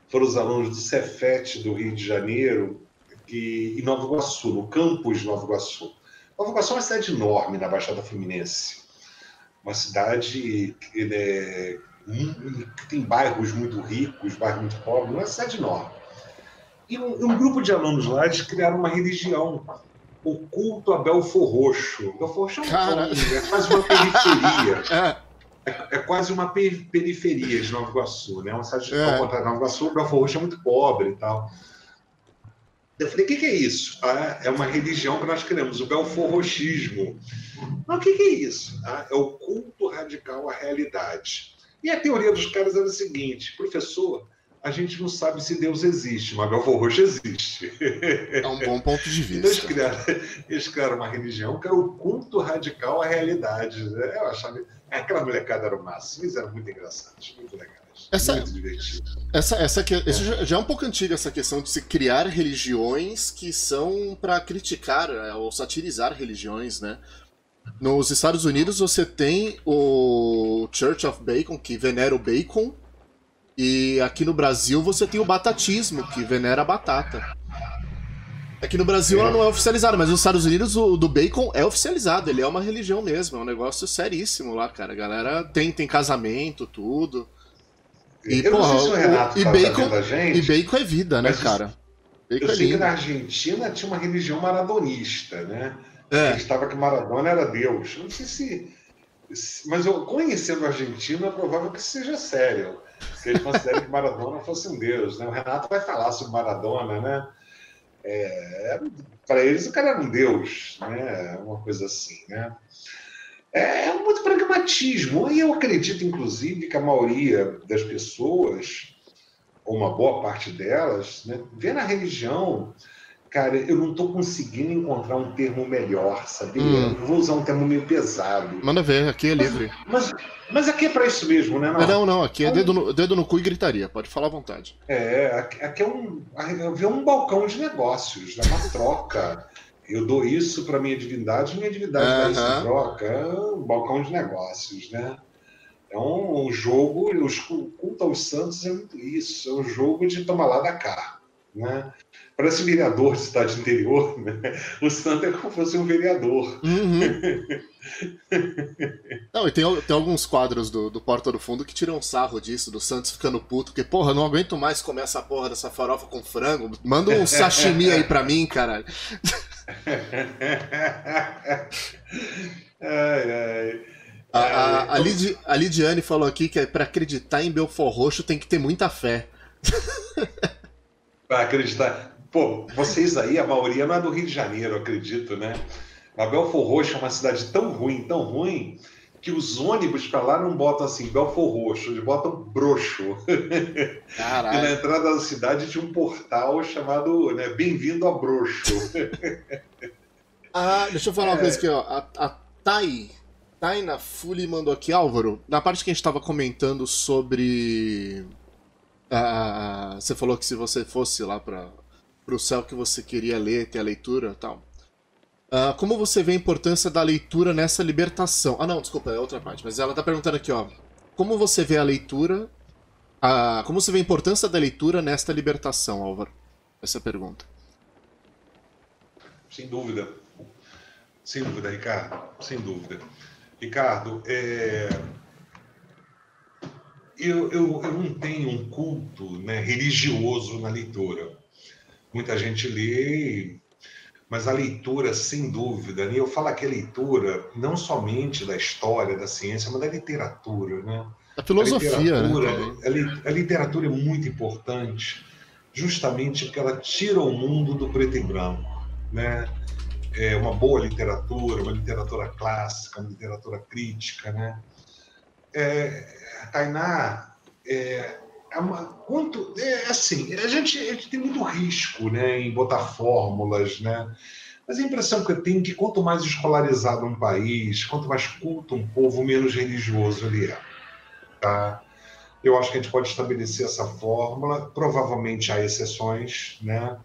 foram os alunos do Cefet do Rio de Janeiro e Nova Iguaçu, no campus de Nova Iguaçu. Nova Iguaçu é uma cidade enorme na Baixada Fluminense. Uma cidade que tem bairros muito ricos, bairros muito pobres, uma cidade enorme. E um grupo de alunos lá, eles criaram uma religião, o culto a Belfor Roxo. Belfor Roxo é quase uma periferia. É quase uma periferia de Nova Iguaçu, né? Uma cidade ao contrário de Nova Iguaçu, o Belfor Roxo é muito pobre e tal. Eu falei, o que é isso? É uma religião que nós criamos, o belforrochismo. Mas o que é isso? É o culto radical à realidade. E a teoria dos caras era o seguinte, professor, a gente não sabe se Deus existe, mas Belfor Roxo existe. É um bom ponto de vista. Então eles criaram uma religião que era o culto radical à realidade. Eu achava... Aquela molecada era o máximo, eles eram muito engraçados, muito legais. Muito divertido. Isso já é um pouco antiga, essa questão de se criar religiões que são para criticar ou satirizar religiões, né? Nos Estados Unidos você tem o Church of Bacon, que venera o bacon, e aqui no Brasil você tem o batatismo, que venera a batata. Aqui no Brasil ela não é oficializada, mas nos Estados Unidos o do bacon é oficializado, ele é uma religião mesmo, é um negócio seríssimo lá, cara. A galera tem casamento, tudo. E, eu porra, não sei se o Renato tá vendo a gente, e bacon é vida, né, cara? Bacon eu sei que na Argentina tinha uma religião maradonista, né? Eles estavam que Maradona era Deus. Não sei se... Mas eu, conhecendo a Argentina, é provável que isso seja sério. Que eles considerem que Maradona fosse um Deus, né? O Renato vai falar sobre Maradona, né? Para eles o cara era um deus, né? Uma coisa assim, né? É muito pragmatismo. E eu acredito, inclusive, que a maioria das pessoas, ou uma boa parte delas, né, vê na religião, cara, eu não estou conseguindo encontrar um termo melhor, sabia? Eu vou usar um termo meio pesado. Manda ver, aqui é livre. Mas aqui é para isso mesmo, né? Não, aqui é dedo no cu e gritaria, pode falar à vontade. Aqui é um balcão de negócios, é uma troca. Eu dou isso para minha divindade dá isso em troca. É um balcão de negócios, né? É um jogo, o culto aos santos é muito isso, é um jogo de tomar lá da cá, né? Parece vereador de cidade interior, né? O santo é como se fosse um vereador. Não, e tem alguns quadros do Porta do Fundo que tiram sarro disso, do Santos ficando puto, porque, porra, eu não aguento mais comer essa porra dessa farofa com frango. Manda um sashimi aí pra mim, caralho. A Lidiane falou aqui que pra acreditar em Belfor Roxo tem que ter muita fé. Pra acreditar... Pô, vocês aí, a maioria não é do Rio de Janeiro, eu acredito, né? A Belfor Roxo é uma cidade tão ruim, que os ônibus pra lá não botam assim, Belfor Roxo, eles botam Broxo. Caralho. E na entrada da cidade tinha um portal chamado, né, Bem-vindo a Broxo. Deixa eu falar uma coisa aqui, ó. A Taina Fuli mandou aqui, Álvaro, na parte que a gente tava comentando sobre... você falou que se você fosse lá pro céu que você queria ler, ter a leitura e tal. Como você vê a importância da leitura nessa libertação? Não, desculpa, é outra parte. Mas ela tá perguntando aqui, ó. Como você vê a leitura... como você vê a importância da leitura nesta libertação, Álvaro? Essa é a pergunta. Sem dúvida. Sem dúvida, Ricardo. Sem dúvida. Ricardo, eu não tenho um culto, né, religioso na leitura. Muita gente lê, mas a leitura, sem dúvida, né? Eu falo aqui a leitura não somente da história, da ciência, mas da literatura, né? A filosofia, a literatura é muito importante, justamente porque ela tira o mundo do preto e branco, né? É uma boa literatura, uma literatura clássica, uma literatura crítica, né? Tainá, assim, a gente tem muito risco, né, em botar fórmulas, né? Mas a impressão que eu tenho é que quanto mais escolarizado um país, quanto mais culto um povo, menos religioso ele é. Tá? Eu acho que a gente pode estabelecer essa fórmula, provavelmente há exceções, né?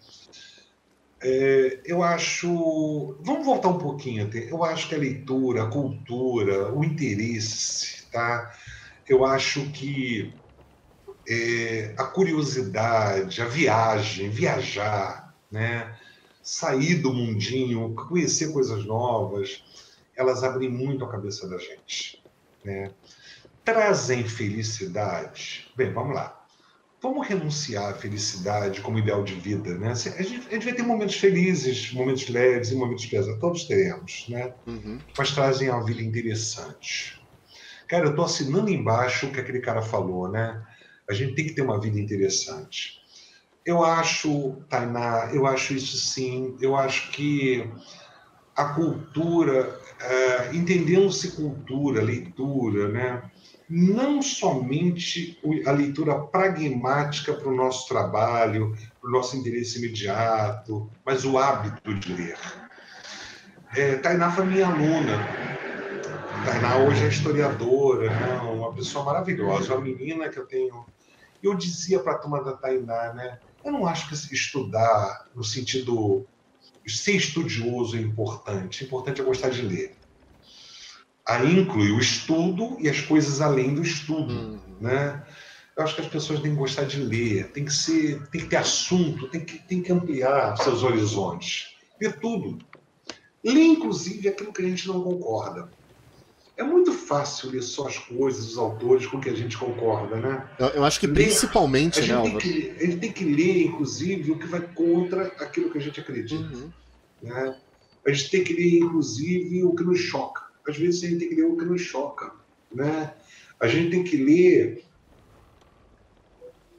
Eu acho. Vamos voltar um pouquinho. Eu acho que a leitura, a cultura, o interesse, tá? Eu acho que a curiosidade, a viagem, viajar, né? Sair do mundinho, conhecer coisas novas, elas abrem muito a cabeça da gente, né? Trazem felicidade. Bem, vamos lá. Vamos renunciar à felicidade como ideal de vida, né? A gente vai ter momentos felizes, momentos leves e momentos pesados, todos teremos, né? Uhum. Mas trazem uma vida interessante. Cara, eu estou assinando embaixo o que aquele cara falou, né? A gente tem que ter uma vida interessante. Eu acho, Tainá, eu acho isso sim. Eu acho que a cultura, entendendo-se cultura, leitura, né? Não somente a leitura pragmática para o nosso trabalho, para o nosso interesse imediato, mas o hábito de ler. Tainá foi minha aluna. Tainá hoje é historiadora, né? Uma pessoa maravilhosa, uma menina que eu tenho. Eu dizia para a turma da Tainá, né? Eu não acho que estudar no sentido ser estudioso é importante. O importante é gostar de ler. Aí inclui o estudo e as coisas além do estudo, né? Eu acho que as pessoas têm que gostar de ler, tem que ter assunto, tem que ampliar seus horizontes, ler tudo. Ler, inclusive, aquilo que a gente não concorda. É muito fácil ler só as coisas, os autores com que a gente concorda, né? Eu acho que Ler, principalmente, né, Álvaro? a gente tem que ler, inclusive, o que vai contra aquilo que a gente acredita. Uhum. Né? A gente tem que ler, inclusive, o que nos choca. Às vezes a gente tem que ler o que nos choca. Né? A gente tem que ler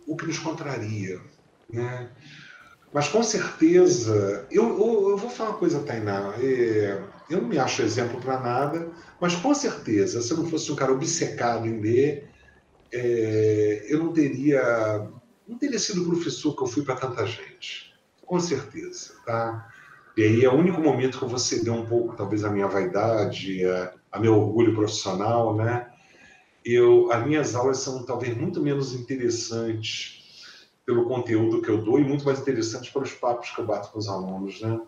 o que nos contraria. Né? Mas, com certeza, eu vou falar uma coisa, Tainá. Eu não me acho exemplo para nada, mas, com certeza, se eu não fosse um cara obcecado em ler, eu não teria sido o professor que eu fui para tanta gente. Com certeza, tá? E aí é o único momento que eu vou ceder um pouco, talvez, a minha vaidade, a meu orgulho profissional, né? As minhas aulas são, talvez, muito menos interessantes pelo conteúdo que eu dou e muito mais interessantes pelos papos que eu bato com os alunos, né?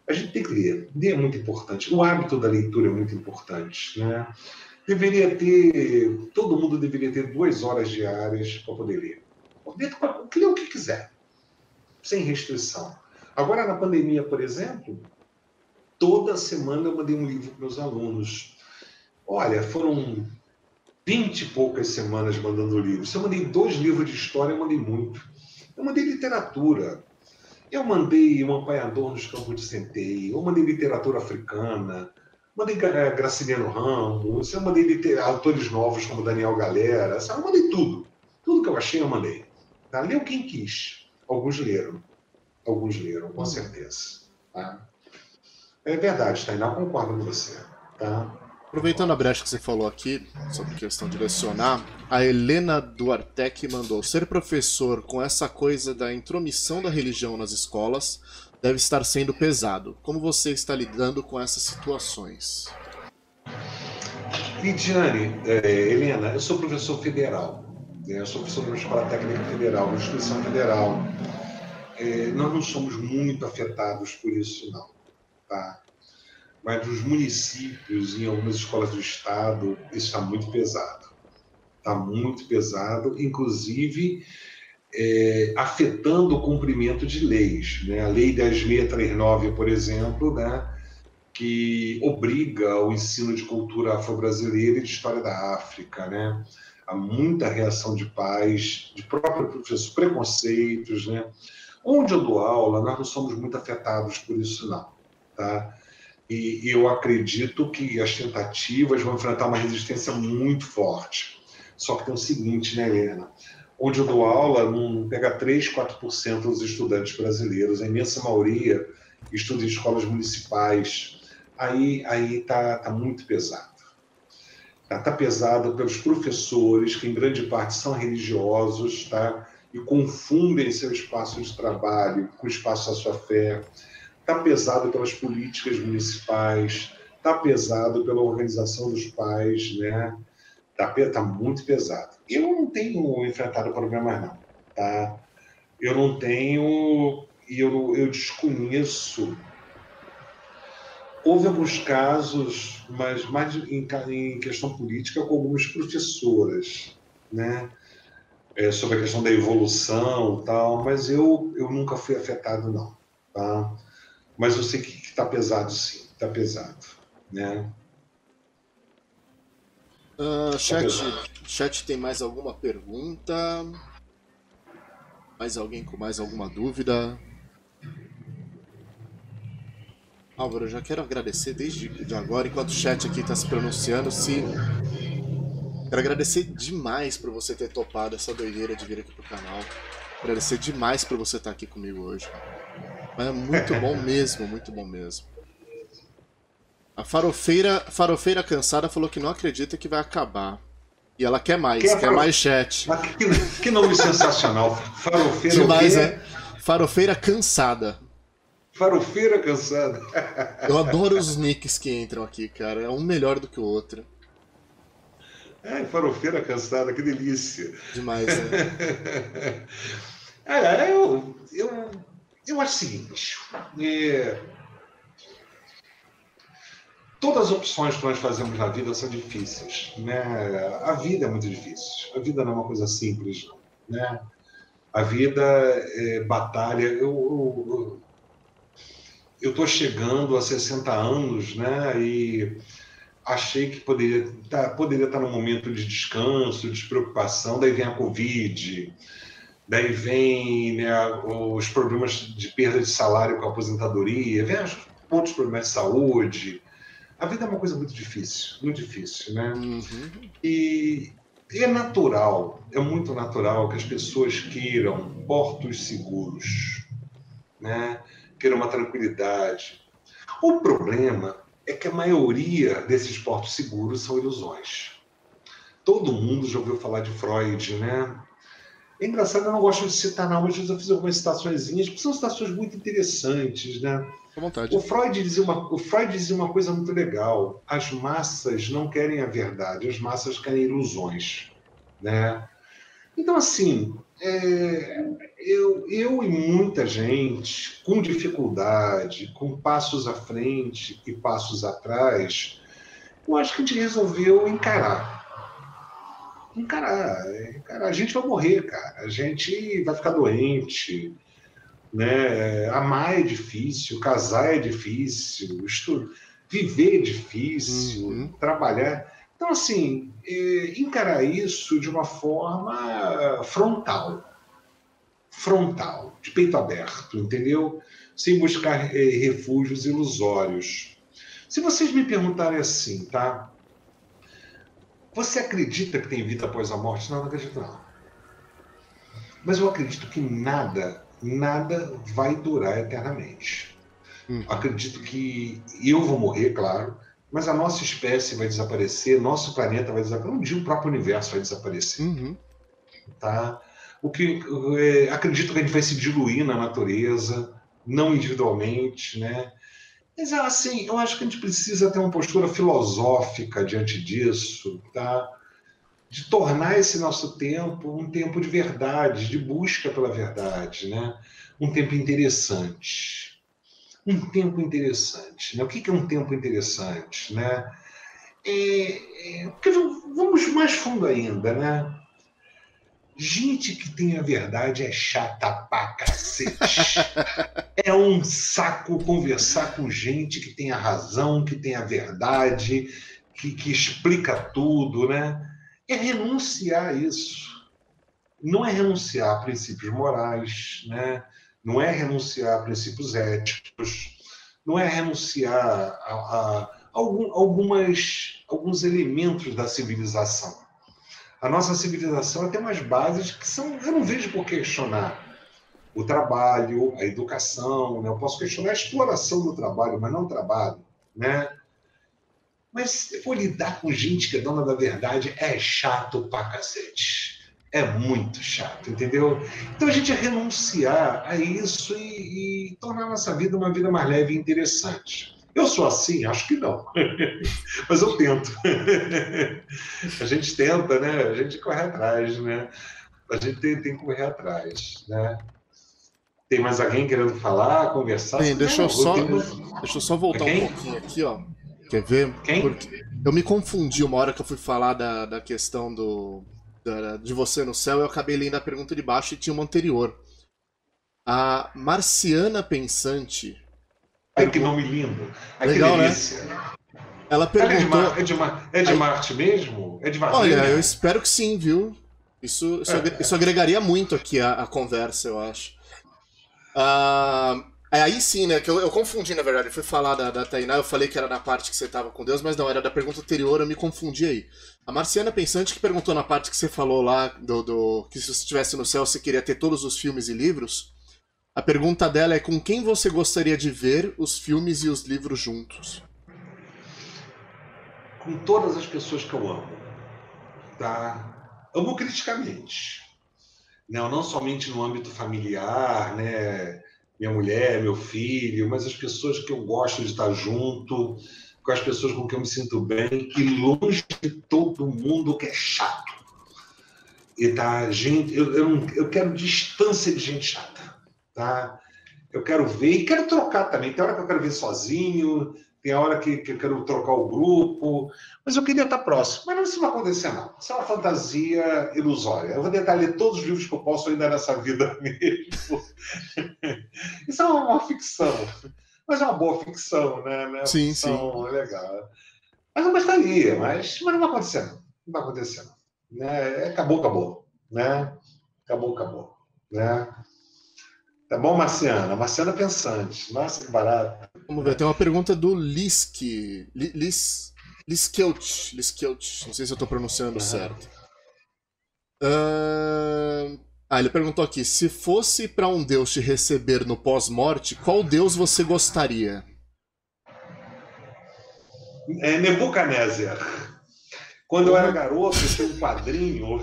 A gente tem que ler. Ler é muito importante. O hábito da leitura é muito importante, né? Todo mundo deveria ter 2 horas diárias para poder ler. Ler o que quiser, sem restrição. Agora, na pandemia, por exemplo, toda semana eu mandei um livro para meus alunos. Olha, foram 20 e poucas semanas mandando livros. Se eu mandei 2 livros de história, eu mandei muito. Eu mandei literatura. Eu mandei Um Apanhador nos Campos de Centeio. Eu mandei literatura africana. Mandei Graciliano Ramos. Eu mandei autores novos como Daniel Galera. Eu mandei tudo. Tudo que eu achei, eu mandei. Tá? Leu quem quis. Alguns leram, com certeza. Tá? É verdade, Tainá, eu concordo com você. Tá? Aproveitando a brecha que você falou aqui, sobre questão de lecionar, a Helena Duartec mandou: ser professor com essa coisa da intromissão da religião nas escolas deve estar sendo pesado. Como você está lidando com essas situações? Lidiane, Helena, eu sou professor federal. Eu sou professor de uma escola técnica federal, uma instituição federal. Nós não somos muito afetados por isso, não. Tá? Mas nos municípios, em algumas escolas do estado, isso está muito pesado. Está muito pesado, inclusive afetando o cumprimento de leis. Né? A Lei 10.639, por exemplo, né? Que obriga o ensino de cultura afro-brasileira e de história da África. Né? Há muita reação de pais, de próprio professor, preconceitos. Né? Onde eu dou aula, nós não somos muito afetados por isso, não. Tá? E eu acredito que as tentativas vão enfrentar uma resistência muito forte. Só que tem o seguinte, né, Helena? Onde eu dou aula, não pega 3, 4% dos estudantes brasileiros. A imensa maioria estuda em escolas municipais. Aí tá muito pesado. Tá pesado pelos professores, que em grande parte são religiosos, tá? E confundem seu espaço de trabalho com o espaço da sua fé. Está pesado pelas políticas municipais, está pesado pela organização dos pais, né? Tá muito pesado. Eu não tenho enfrentado problemas, não. Tá? Eu não tenho, e eu desconheço. Houve alguns casos, mas mais em questão política, com algumas professoras, né? Sobre a questão da evolução e tal, mas eu nunca fui afetado, não. Tá? Mas eu sei que está pesado, sim. Está pesado, né? Chat tem mais alguma pergunta? Mais alguém com mais alguma dúvida? Álvaro, eu já quero agradecer desde agora, enquanto o chat aqui está se pronunciando, quero agradecer demais por você ter topado essa doideira de vir aqui pro canal. Agradecer demais por você estar aqui comigo hoje. Mas é muito bom mesmo, muito bom mesmo. A farofeira cansada falou que não acredita que vai acabar. E ela quer mais, quer mais chat. Que nome sensacional. Farofeira demais, o quê? é? Farofeira cansada. Farofeira cansada. Eu adoro os nicks que entram aqui, cara. É um melhor do que o outro. Farofeira cansada, que delícia. Demais, né? Eu acho o seguinte. Todas as opções que nós fazemos na vida são difíceis, né? A vida é muito difícil. A vida não é uma coisa simples, né? A vida é batalha. Eu estou chegando a 60 anos, né? E achei que poderia estar num momento de descanso, de despreocupação. Daí vem a Covid, daí vem, né, os problemas de perda de salário com a aposentadoria, vem outros problemas de saúde. A vida é uma coisa muito difícil, né? Uhum. E é natural, é muito natural que as pessoas queiram portos seguros, né? Queiram uma tranquilidade. O problema é que a maioria desses portos seguros são ilusões. Todo mundo já ouviu falar de Freud, né? É engraçado, eu não gosto de citar não, mas eu fiz algumas citaçõezinhas, porque são citações muito interessantes, né? Com vontade. O Freud dizia uma coisa muito legal. As massas não querem a verdade, as massas querem ilusões, né? Então, assim, eu e muita gente, com dificuldade, com passos à frente e passos atrás, eu acho que a gente resolveu encarar. A gente vai morrer, cara. A gente vai ficar doente, né? Amar é difícil, casar é difícil, viver é difícil, trabalhar. Então, assim, encarar isso de uma forma frontal, de peito aberto, entendeu? Sem buscar refúgios ilusórios. Se vocês me perguntarem assim, tá? Você acredita que tem vida após a morte? Não acredito, não. Mas eu acredito que nada vai durar eternamente. Acredito que eu vou morrer, claro, mas a nossa espécie vai desaparecer, nosso planeta vai desaparecer, um dia o próprio universo vai desaparecer. Tá? Acredito que a gente vai se diluir na natureza, não individualmente, né? Mas, assim, eu acho que a gente precisa ter uma postura filosófica diante disso, tá? De tornar esse nosso tempo um tempo de verdade, de busca pela verdade, né? Um tempo interessante. Um tempo interessante, né? O que é um tempo interessante, né? Porque vamos mais fundo ainda, né? Gente que tem a verdade é chata pra cacete. É um saco conversar com gente que tem a razão, que tem a verdade, que explica tudo, né? É renunciar a isso. Não é renunciar a princípios morais, né? Não é renunciar a princípios éticos, não é renunciar a alguns elementos da civilização. A nossa civilização tem umas bases que são... Eu não vejo por que questionar o trabalho, a educação, né? Eu posso questionar a exploração do trabalho, mas não o trabalho, né? Mas eu vou lidar com gente que é dona da verdade é chato pra cacete. É muito chato, entendeu? Então a gente renunciar a isso e tornar a nossa vida uma vida mais leve e interessante. Eu sou assim? Acho que não. Mas eu tento. A gente tenta, né? A gente corre atrás, né? A gente tem que correr atrás, né? Tem mais alguém querendo falar, conversar? Bem, deixa eu só voltar Quem? um pouquinho aqui, ó. Quer ver? Quem? Porque eu me confundi uma hora que eu fui falar da questão de você no céu, eu acabei lendo a pergunta de baixo e tinha uma anterior. A Marciana Pensante. Ai, que nome lindo. Ai, Legal, que delícia. né? Ela Ela perguntou. é de Marte mesmo? É de Varginha? Olha, eu espero que sim, viu? Isso agregaria muito aqui a conversa, eu acho. Aí sim, né? Que eu confundi, na verdade. Eu fui falar da Tainá, eu falei que era na parte que você tava com Deus, mas não, era da pergunta anterior, eu me confundi aí. A Marciana Pensante que perguntou na parte que você falou lá, que se você estivesse no céu você queria ter todos os filmes e livros. A pergunta dela é com quem você gostaria de ver os filmes e os livros juntos? Com todas as pessoas que eu amo, tá? Amo criticamente. Não somente no âmbito familiar, né? Minha mulher, meu filho, mas as pessoas que eu gosto de estar junto, com as pessoas com quem eu me sinto bem, e longe de todo mundo que é chato. E tá, gente, eu quero distância de gente chata, tá? Eu quero ver e quero trocar também. Tem hora que eu quero ver sozinho, tem hora que eu quero trocar o grupo, mas eu queria estar próximo. Mas isso não vai acontecer, não. Isso é uma fantasia ilusória. Eu vou tentar ler todos os livros que eu posso ainda nessa vida mesmo. Isso é uma ficção. Mas é uma boa ficção, né? Uma Sim, ficção legal. Mas eu gostaria, mas não vai acontecer, não. Não vai acontecer, não. Né? Acabou. Né? Acabou. Né? Tá bom, Marciana? Marciana Pensante. Nossa, que barato. Vamos ver, tem uma pergunta do Liskeut. Não sei se eu tô pronunciando certo. Ele perguntou aqui: se fosse pra um deus te receber no pós-morte, qual deus você gostaria? Nebuchadnezzar. Quando eu era garoto, tinha um quadrinho.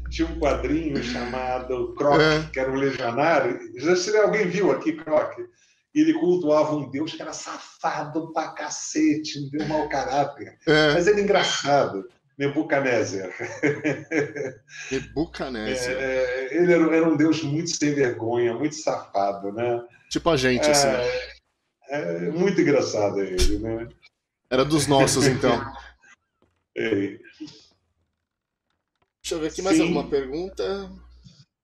Tinha um quadrinho chamado Croc, que era um legionário. Já se alguém viu aqui, Croc? Ele cultuava um deus que era safado pra cacete, um deus mau caráter. Mas ele é engraçado. Nebuchadnezzar. Nebuchadnezzar. Ele era um deus muito sem vergonha, muito safado, né? Tipo a gente, assim. Muito engraçado ele, né? Era dos nossos, então. Deixa eu ver aqui mais alguma pergunta.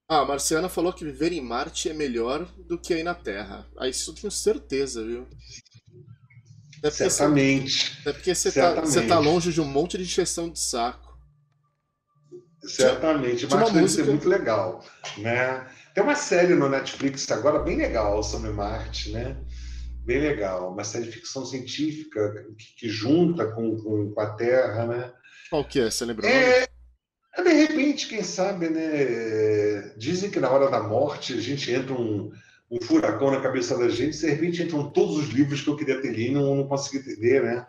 A Marciana falou que viver em Marte é melhor do que aí na Terra. Isso eu tenho certeza, viu? Certamente. Até porque você tá longe de um monte de injeção de saco. Certamente. Marte deve ser muito legal, né? Tem uma série no Netflix agora bem legal sobre Marte, né? Bem legal. Uma série de ficção científica que junta com a Terra, né? Qual que é? Você lembra? De repente, quem sabe, né? Dizem que na hora da morte a gente entra um furacão na cabeça da gente, de repente entram todos os livros que eu queria ter lido e não consegui ler, né?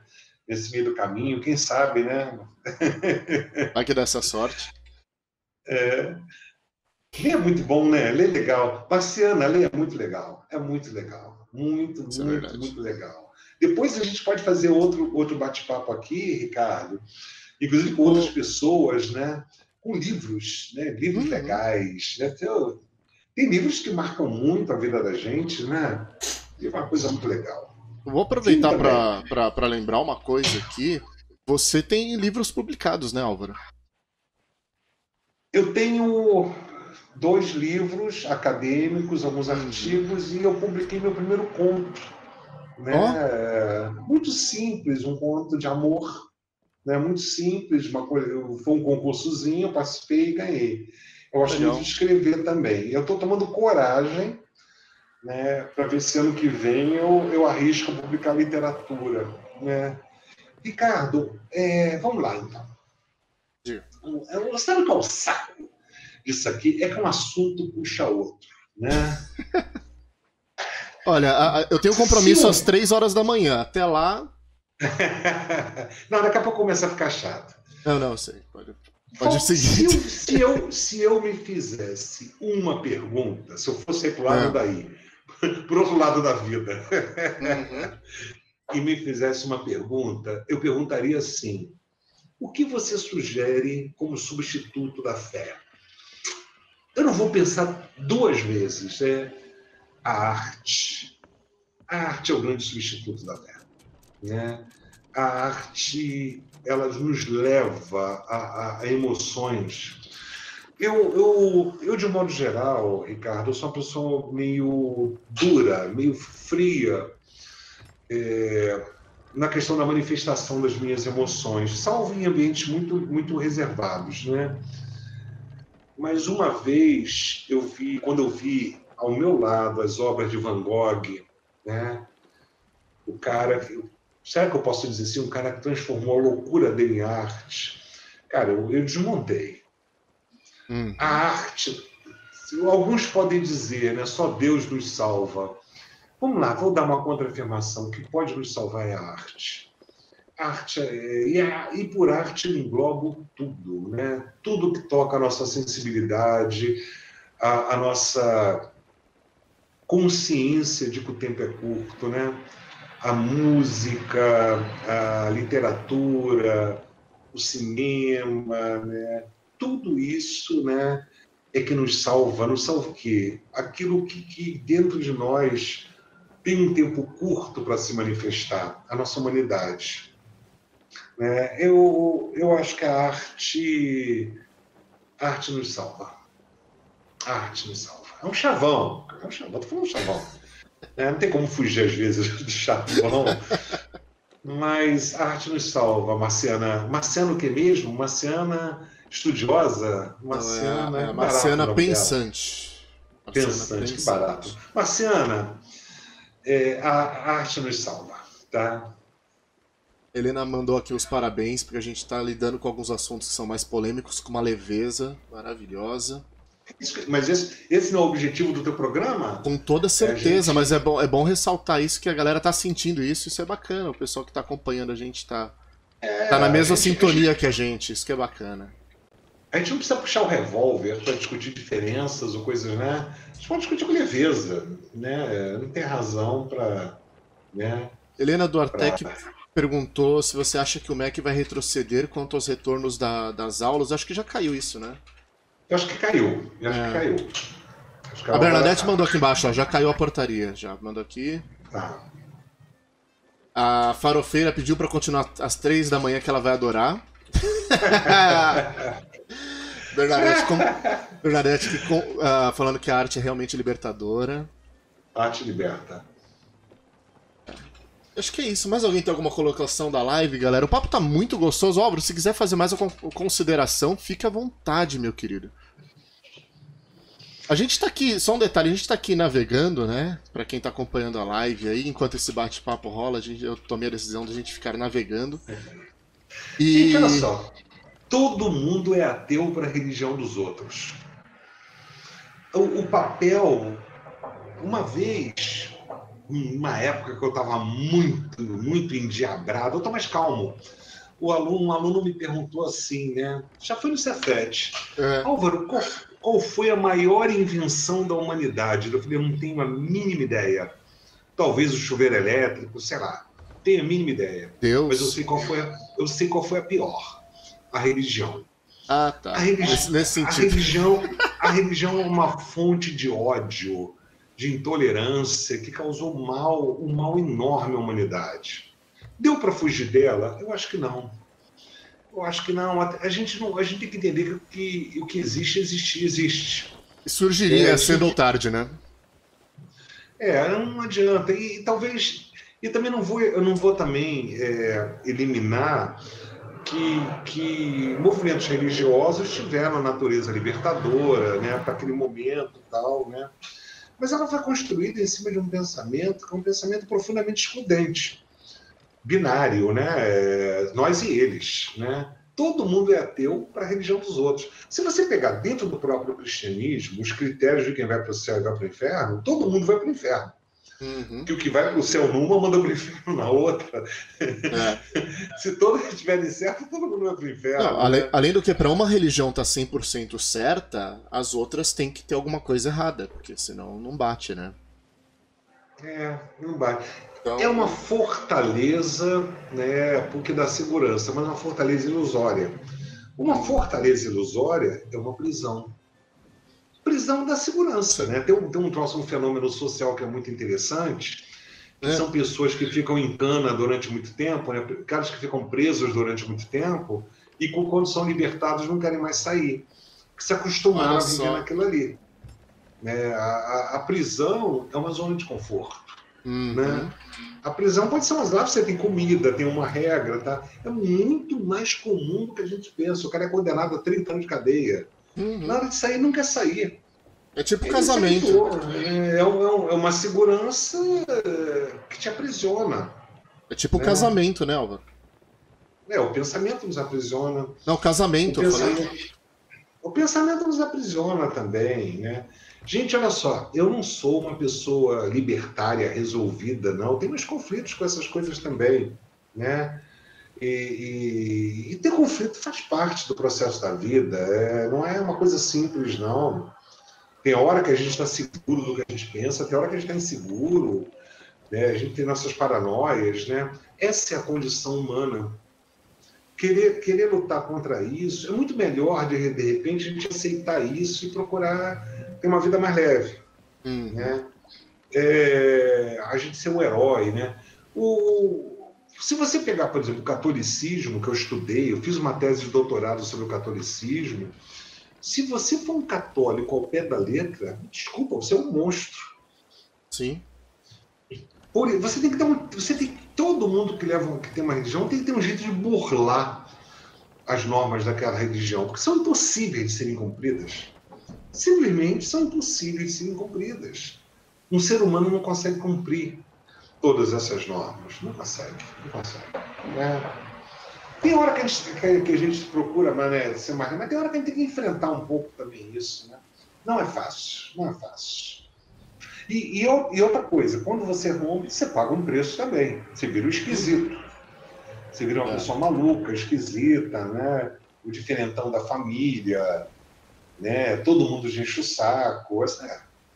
Nesse meio do caminho, quem sabe, né? Vai que dá essa sorte. Ler é muito bom, né? Ler é legal. Marciana, ler é muito legal. É muito legal. Muito legal. Depois a gente pode fazer outro bate-papo aqui, Ricardo, inclusive com outras pessoas, né? Com livros, né? Livros legais. Né? Tem livros que marcam muito a vida da gente, né? E é uma coisa muito legal. Eu vou aproveitar para lembrar uma coisa aqui. Você tem livros publicados, né, Álvaro? Eu tenho 2 livros acadêmicos, alguns artigos, e eu publiquei meu primeiro conto. Né? Muito simples, um conto de amor. Né? Muito simples, foi um concursozinho, eu participei e ganhei. Eu gosto muito de escrever também. Eu estou tomando coragem, né, para ver se ano que vem eu arrisco publicar literatura. Né? Ricardo, vamos lá então. Sabe qual é o saco disso aqui? É que um assunto puxa outro. Né? Olha, eu tenho um compromisso às 3 horas da manhã. Até lá... Não, daqui a pouco começa a ficar chato. Não, sei. Pode seguir. Se eu me fizesse uma pergunta, se eu fosse pro lado daí, pro outro lado da vida, e me fizesse uma pergunta, eu perguntaria assim: o que você sugere como substituto da fé? Eu não vou pensar duas vezes. A arte. A arte é o grande substituto da fé. Né? A arte, ela nos leva a emoções. Eu, de um modo geral, Ricardo, eu sou uma pessoa meio dura, meio fria, na questão da manifestação das minhas emoções, salvo em ambientes muito, muito reservados, né? Mas uma vez quando eu vi ao meu lado as obras de Van Gogh, né? O cara, será que eu posso dizer assim, um cara que transformou a loucura dele em arte? Cara, eu desmontei. A arte, alguns podem dizer, né? Só Deus nos salva. Vamos lá, vou dar uma contra-afirmação. O que pode nos salvar é a arte. E por arte eu englobo tudo, né? Tudo que toca a nossa sensibilidade, a nossa consciência de que o tempo é curto, né? A música, a literatura, o cinema, né? Tudo isso, né, é que nos salva. Nos salva o quê? Aquilo que dentro de nós tem um tempo curto para se manifestar, a nossa humanidade. Eu acho que a arte nos salva. A arte nos salva. É um chavão. Estou falando um chavão. Não tem como fugir, às vezes, do chavão. Mas a arte nos salva, Marciana. Marciana o que mesmo? Marciana estudiosa? Marciana, Marciana pensante. Pensante, que barato. Marciana, a arte nos salva, tá? Helena mandou aqui os parabéns, porque a gente está lidando com alguns assuntos que são mais polêmicos, com uma leveza maravilhosa. Mas esse não é o objetivo do teu programa? Com toda certeza, mas é bom ressaltar isso, que a galera tá sentindo isso é bacana, o pessoal que tá acompanhando a gente tá na mesma sintonia que a gente, isso que é bacana. A gente não precisa puxar o revólver para discutir diferenças ou coisas, né? A gente pode discutir com leveza, né? Não tem razão para... Né? Helena Duartec perguntou se você acha que o MEC vai retroceder quanto aos retornos das aulas. Acho que já caiu isso, né? Eu acho que caiu. A Bernadette mandou aqui embaixo, ó, já caiu a portaria. Já mandou aqui. Tá. A farofeira pediu pra continuar às 3 da manhã, que ela vai adorar. Bernadette falando que a arte é realmente libertadora. Arte liberta. Acho que é isso. Mais alguém tem alguma colocação da live, galera? O papo tá muito gostoso. Álvaro, se quiser fazer mais uma consideração, fique à vontade, meu querido. A gente tá aqui, só um detalhe, a gente tá aqui navegando, né? Pra quem tá acompanhando a live aí, enquanto esse bate-papo rola, eu tomei a decisão de a gente ficar navegando. Gente, olha só. Todo mundo é ateu para a religião dos outros. O papel, uma vez, uma época que eu estava muito, muito endiabrado, eu estou mais calmo. Um aluno me perguntou assim, né? Já foi no Cefet. Álvaro, qual foi a maior invenção da humanidade? Eu falei, eu não tenho a mínima ideia. Talvez o chuveiro elétrico, sei lá. Tenho a mínima ideia. Deus. Mas eu sei qual foi a pior. A religião. Ah, tá. Nesse sentido. A religião é uma fonte de ódio, de intolerância, que causou um mal enorme à humanidade. Deu para fugir dela? Eu acho que não. A gente tem que entender que o que existe. Surgiria cedo ou tarde, né? Não adianta. E talvez... E também eu não vou também eliminar que movimentos religiosos tiveram a natureza libertadora, né, para aquele momento e tal, né? Mas ela foi construída em cima de um pensamento que é um pensamento profundamente excludente, binário, né? Nós e eles, né? Todo mundo é ateu para a religião dos outros. Se você pegar dentro do próprio cristianismo os critérios de quem vai para o céu e vai para o inferno, todo mundo vai para o inferno. Uhum. Que o que vai para o céu numa manda para o inferno na outra. Se todos estiverem certos, todo mundo vai para o inferno. Não, além do que, para uma religião estar 100% certa, as outras têm que ter alguma coisa errada, porque senão não bate, né? Não bate. Então... É uma fortaleza, né, porque dá segurança, mas uma fortaleza ilusória. Uma fortaleza ilusória é uma prisão. Prisão da segurança, né? Tem um fenômeno social que é muito interessante, que são pessoas que ficam em cana durante muito tempo, né? Caras que ficam presos durante muito tempo e quando são libertados não querem mais sair, que se acostumaram a viver naquilo ali. Né? A prisão é uma zona de conforto. Né? A prisão pode ser umas lá, você tem comida, tem uma regra, tá? É muito mais comum do que a gente pensa. O cara é condenado a 30 anos de cadeia. Na hora de sair, não quer sair. É tipo casamento. É uma segurança que te aprisiona. É tipo casamento, né, Álvaro? O pensamento nos aprisiona. Não, casamento. O pensamento nos aprisiona também, né? Gente, olha só, eu não sou uma pessoa libertária, resolvida, não. Eu tenho meus conflitos com essas coisas também, né? E ter conflito faz parte do processo da vida. Não é uma coisa simples, não. Tem hora que a gente está seguro do que a gente pensa, tem hora que a gente está inseguro, né? A gente tem nossas paranoias, né? Essa é a condição humana. Querer lutar contra isso é muito melhor, de repente, a gente aceitar isso e procurar ter uma vida mais leve. Né? A gente ser um herói, né? Se você pegar, por exemplo, o catolicismo, que eu estudei, eu fiz uma tese de doutorado sobre o catolicismo. Se você for um católico ao pé da letra, desculpa, você é um monstro. Sim. Você tem que ter todo mundo que tem uma religião tem que ter um jeito de burlar as normas daquela religião, porque são impossíveis de serem cumpridas. Simplesmente são impossíveis de serem cumpridas. Um ser humano não consegue cumprir todas essas normas. Não consegue. Tem hora que a gente procura ser mais, mas tem hora que a gente tem que enfrentar um pouco também isso. Né? Não é fácil. E outra coisa, quando você rompe, você paga um preço também. Você vira um esquisito. Você vira uma pessoa maluca, esquisita, né? O diferentão da família, né? Todo mundo enche o saco.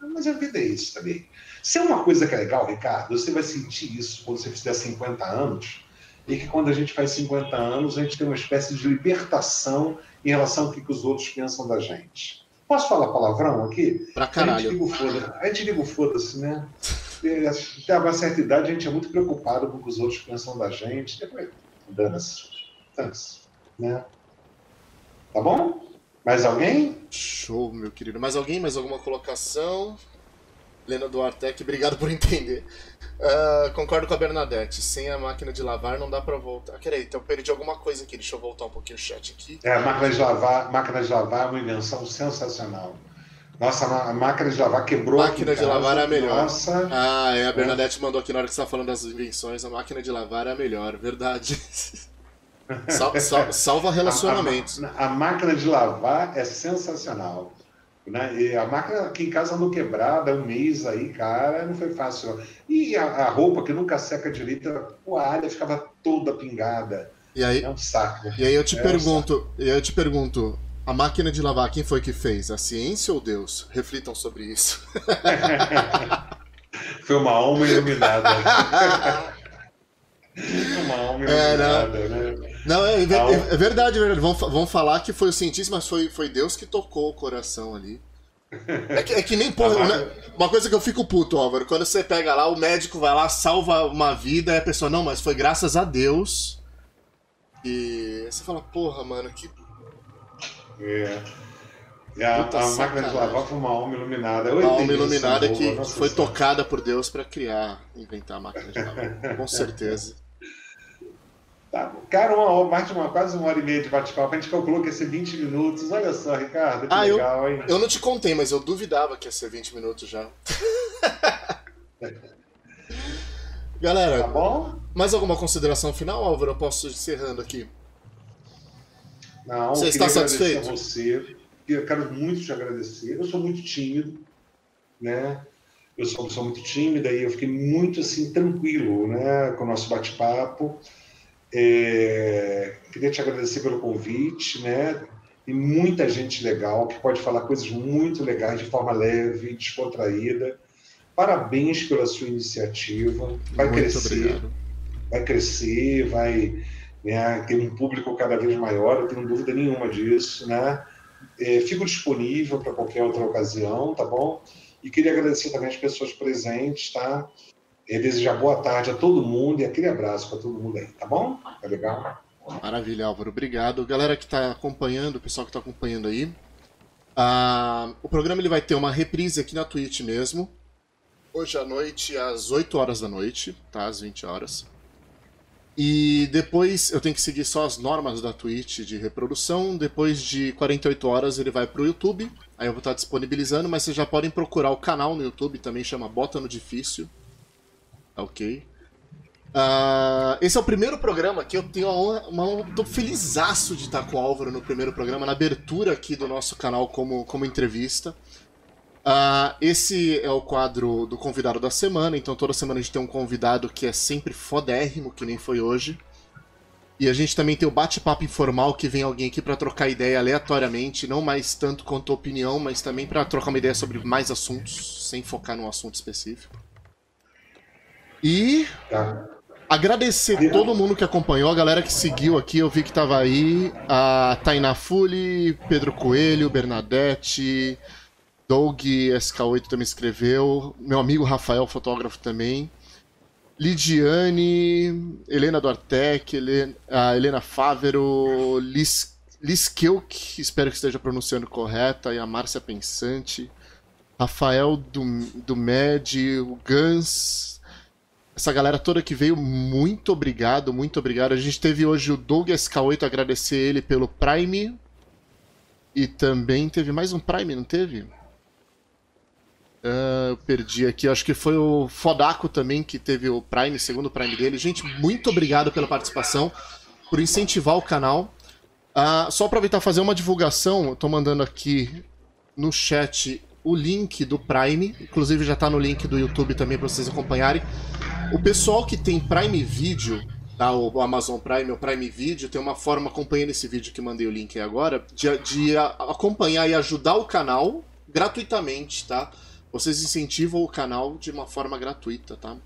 Mas a vida é isso também. Se é uma coisa que é legal, Ricardo, você vai sentir isso quando você fizer 50 anos, e que quando a gente faz 50 anos, a gente tem uma espécie de libertação em relação ao que os outros pensam da gente. Posso falar palavrão aqui? Pra caralho. A gente liga o foda-se, né? Até uma certa idade, a gente é muito preocupado com o que os outros pensam da gente. Depois, dane-se. Né? Tá bom? Mais alguém? Show, meu querido. Mais alguém? Mais alguma colocação? Lena Duartec, obrigado por entender. Concordo com a Bernadette. Sem a máquina de lavar não dá pra voltar. Peraí, então eu perdi alguma coisa aqui. Deixa eu voltar um pouquinho o chat aqui. A máquina de lavar é uma invenção sensacional. Nossa, a máquina de lavar quebrou. Máquina de lavar é a melhor. Nossa. A Bernadette mandou aqui na hora que você estava falando das invenções. A máquina de lavar é a melhor, verdade. Salva relacionamentos. A máquina de lavar é sensacional. Né? E a máquina aqui em casa andou quebrada um mês aí, cara, não foi fácil. E a roupa que nunca seca direito, a toalha ficava toda pingada. E aí, é um saco. E aí eu te pergunto, a máquina de lavar, quem foi que fez? A ciência ou Deus? Reflitam sobre isso. Foi uma alma iluminada. Uma alma iluminada, né? Não, é verdade, é verdade. Vão falar que foi o cientista, mas foi Deus que tocou o coração ali. É que nem porra. Né? Uma coisa que eu fico puto, Álvaro, quando você pega lá, o médico vai lá, salva uma vida, e a pessoa, não, mas foi graças a Deus. E você fala, porra, mano, que. A máquina de lavar foi uma alma iluminada. Uma alma iluminada que foi tocada por Deus pra inventar a máquina de lavar. Com certeza. Tá, cara, quase uma hora e meia de bate-papo. A gente calculou que ia ser 20 minutos. Olha só, Ricardo, que legal, hein? Eu não te contei, mas eu duvidava que ia ser 20 minutos já. Galera, tá bom? Mais alguma consideração final, Álvaro? Eu posso ir encerrando aqui. Não, você está satisfeito? Você. Eu quero muito te agradecer. Eu sou muito tímido, né? eu sou uma pessoa muito tímida e eu fiquei muito assim tranquilo, né, com o nosso bate-papo. Queria te agradecer pelo convite, né? Tem muita gente legal que pode falar coisas muito legais de forma leve, descontraída. Parabéns pela sua iniciativa. Vai Muito crescer, obrigado. vai crescer, vai, né, ter um público cada vez maior, eu tenho dúvida nenhuma disso, né? Fico disponível para qualquer outra ocasião, tá bom? E queria agradecer também as pessoas presentes, tá? Desejar boa tarde a todo mundo e aquele abraço para todo mundo aí, tá bom? Tá legal? Maravilha, Álvaro. Obrigado. Galera que está acompanhando, o pessoal que está acompanhando aí. O programa ele vai ter uma reprise aqui na Twitch mesmo. Hoje à noite, às 8 horas da noite, tá? Às 20 horas. E depois eu tenho que seguir só as normas da Twitch de reprodução. Depois de 48 horas ele vai pro YouTube. Aí eu vou estar disponibilizando, mas vocês já podem procurar o canal no YouTube, também chama Bota no Difícil. Ok. Esse é o primeiro programa que eu tenho tô felizaço de estar com o Álvaro no primeiro programa, na abertura aqui do nosso canal como entrevista. Esse é o quadro do convidado da semana, então toda semana a gente tem um convidado que é sempre fodérrimo, que nem foi hoje. E a gente também tem o bate-papo informal, que vem alguém aqui para trocar ideia aleatoriamente, não mais tanto quanto opinião, mas também para trocar uma ideia sobre mais assuntos, sem focar num assunto específico. E agradecer todo mundo que acompanhou, a galera que seguiu aqui, eu vi que tava aí, a Tainá Fuli, Pedro Coelho, Bernadette, Doug SK8 também escreveu, meu amigo Rafael, fotógrafo também, Lidiane, Helena Duartec, Helena Fávero, Liz Kelk, espero que esteja pronunciando correta, e a Márcia Pensante, Rafael do Med, o Gans, essa galera toda que veio, muito obrigado, muito obrigado. A gente teve hoje o Doug SK8, agradecer ele pelo Prime. E também teve mais um Prime, não teve? Eu perdi aqui, acho que foi o Fodaco também que teve o Prime, segundo Prime dele. Gente, muito obrigado pela participação, por incentivar o canal. Só aproveitar e fazer uma divulgação, eu tô mandando aqui no chat o link do Prime, inclusive já tá no link do YouTube também para vocês acompanharem. O pessoal que tem Prime Video, tá, o Amazon Prime ou Prime Video, tem uma forma, acompanhando esse vídeo que mandei o link aí agora, de acompanhar e ajudar o canal gratuitamente, tá? Vocês incentivam o canal de uma forma gratuita, tá?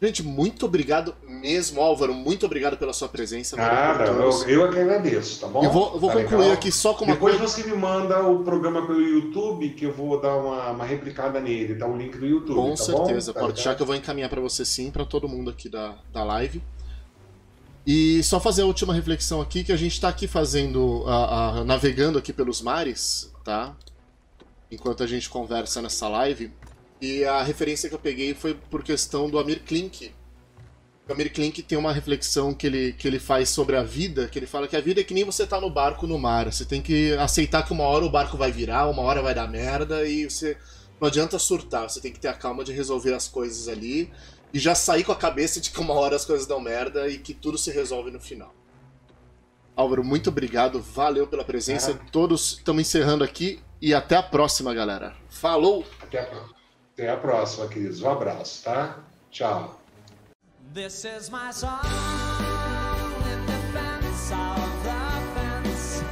Gente, muito obrigado mesmo, Álvaro. Muito obrigado pela sua presença. Nada, eu que agradeço, tá bom? Eu vou concluir legal? Aqui só com uma coisa. Depois você me manda o programa pelo YouTube, que eu vou dar uma replicada nele, tá? O link do YouTube, com tá certeza, bom? pode deixar que eu vou encaminhar para você sim, para todo mundo aqui da live. E só fazer a última reflexão aqui, que a gente tá aqui fazendo, navegando aqui pelos mares, tá? Enquanto a gente conversa nessa live. E a referência que eu peguei foi por questão do Amir Klink. O Amir Klink tem uma reflexão que ele faz sobre a vida, que ele fala que a vida é que nem você tá no barco no mar. Você tem que aceitar que uma hora o barco vai virar, uma hora vai dar merda, e você não adianta surtar. Você tem que ter a calma de resolver as coisas ali e já sair com a cabeça de que uma hora as coisas dão merda e que tudo se resolve no final. Álvaro, muito obrigado, valeu pela presença. Todos estamos encerrando aqui e até a próxima, galera. Falou! Até a próxima, queridos. Um abraço, tá? Tchau. This is my song in defense of the fence.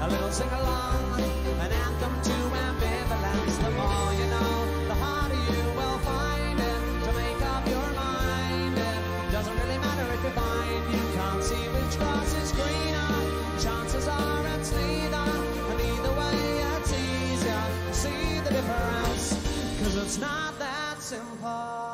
A little sing-along, an anthem to ambivalence. The more you know, the harder you will find it to make up your mind. It doesn't really matter if you find you can't see which grass is greener. Chances are it's neither, and either way it's easier. See the difference, 'cause it's not that simple.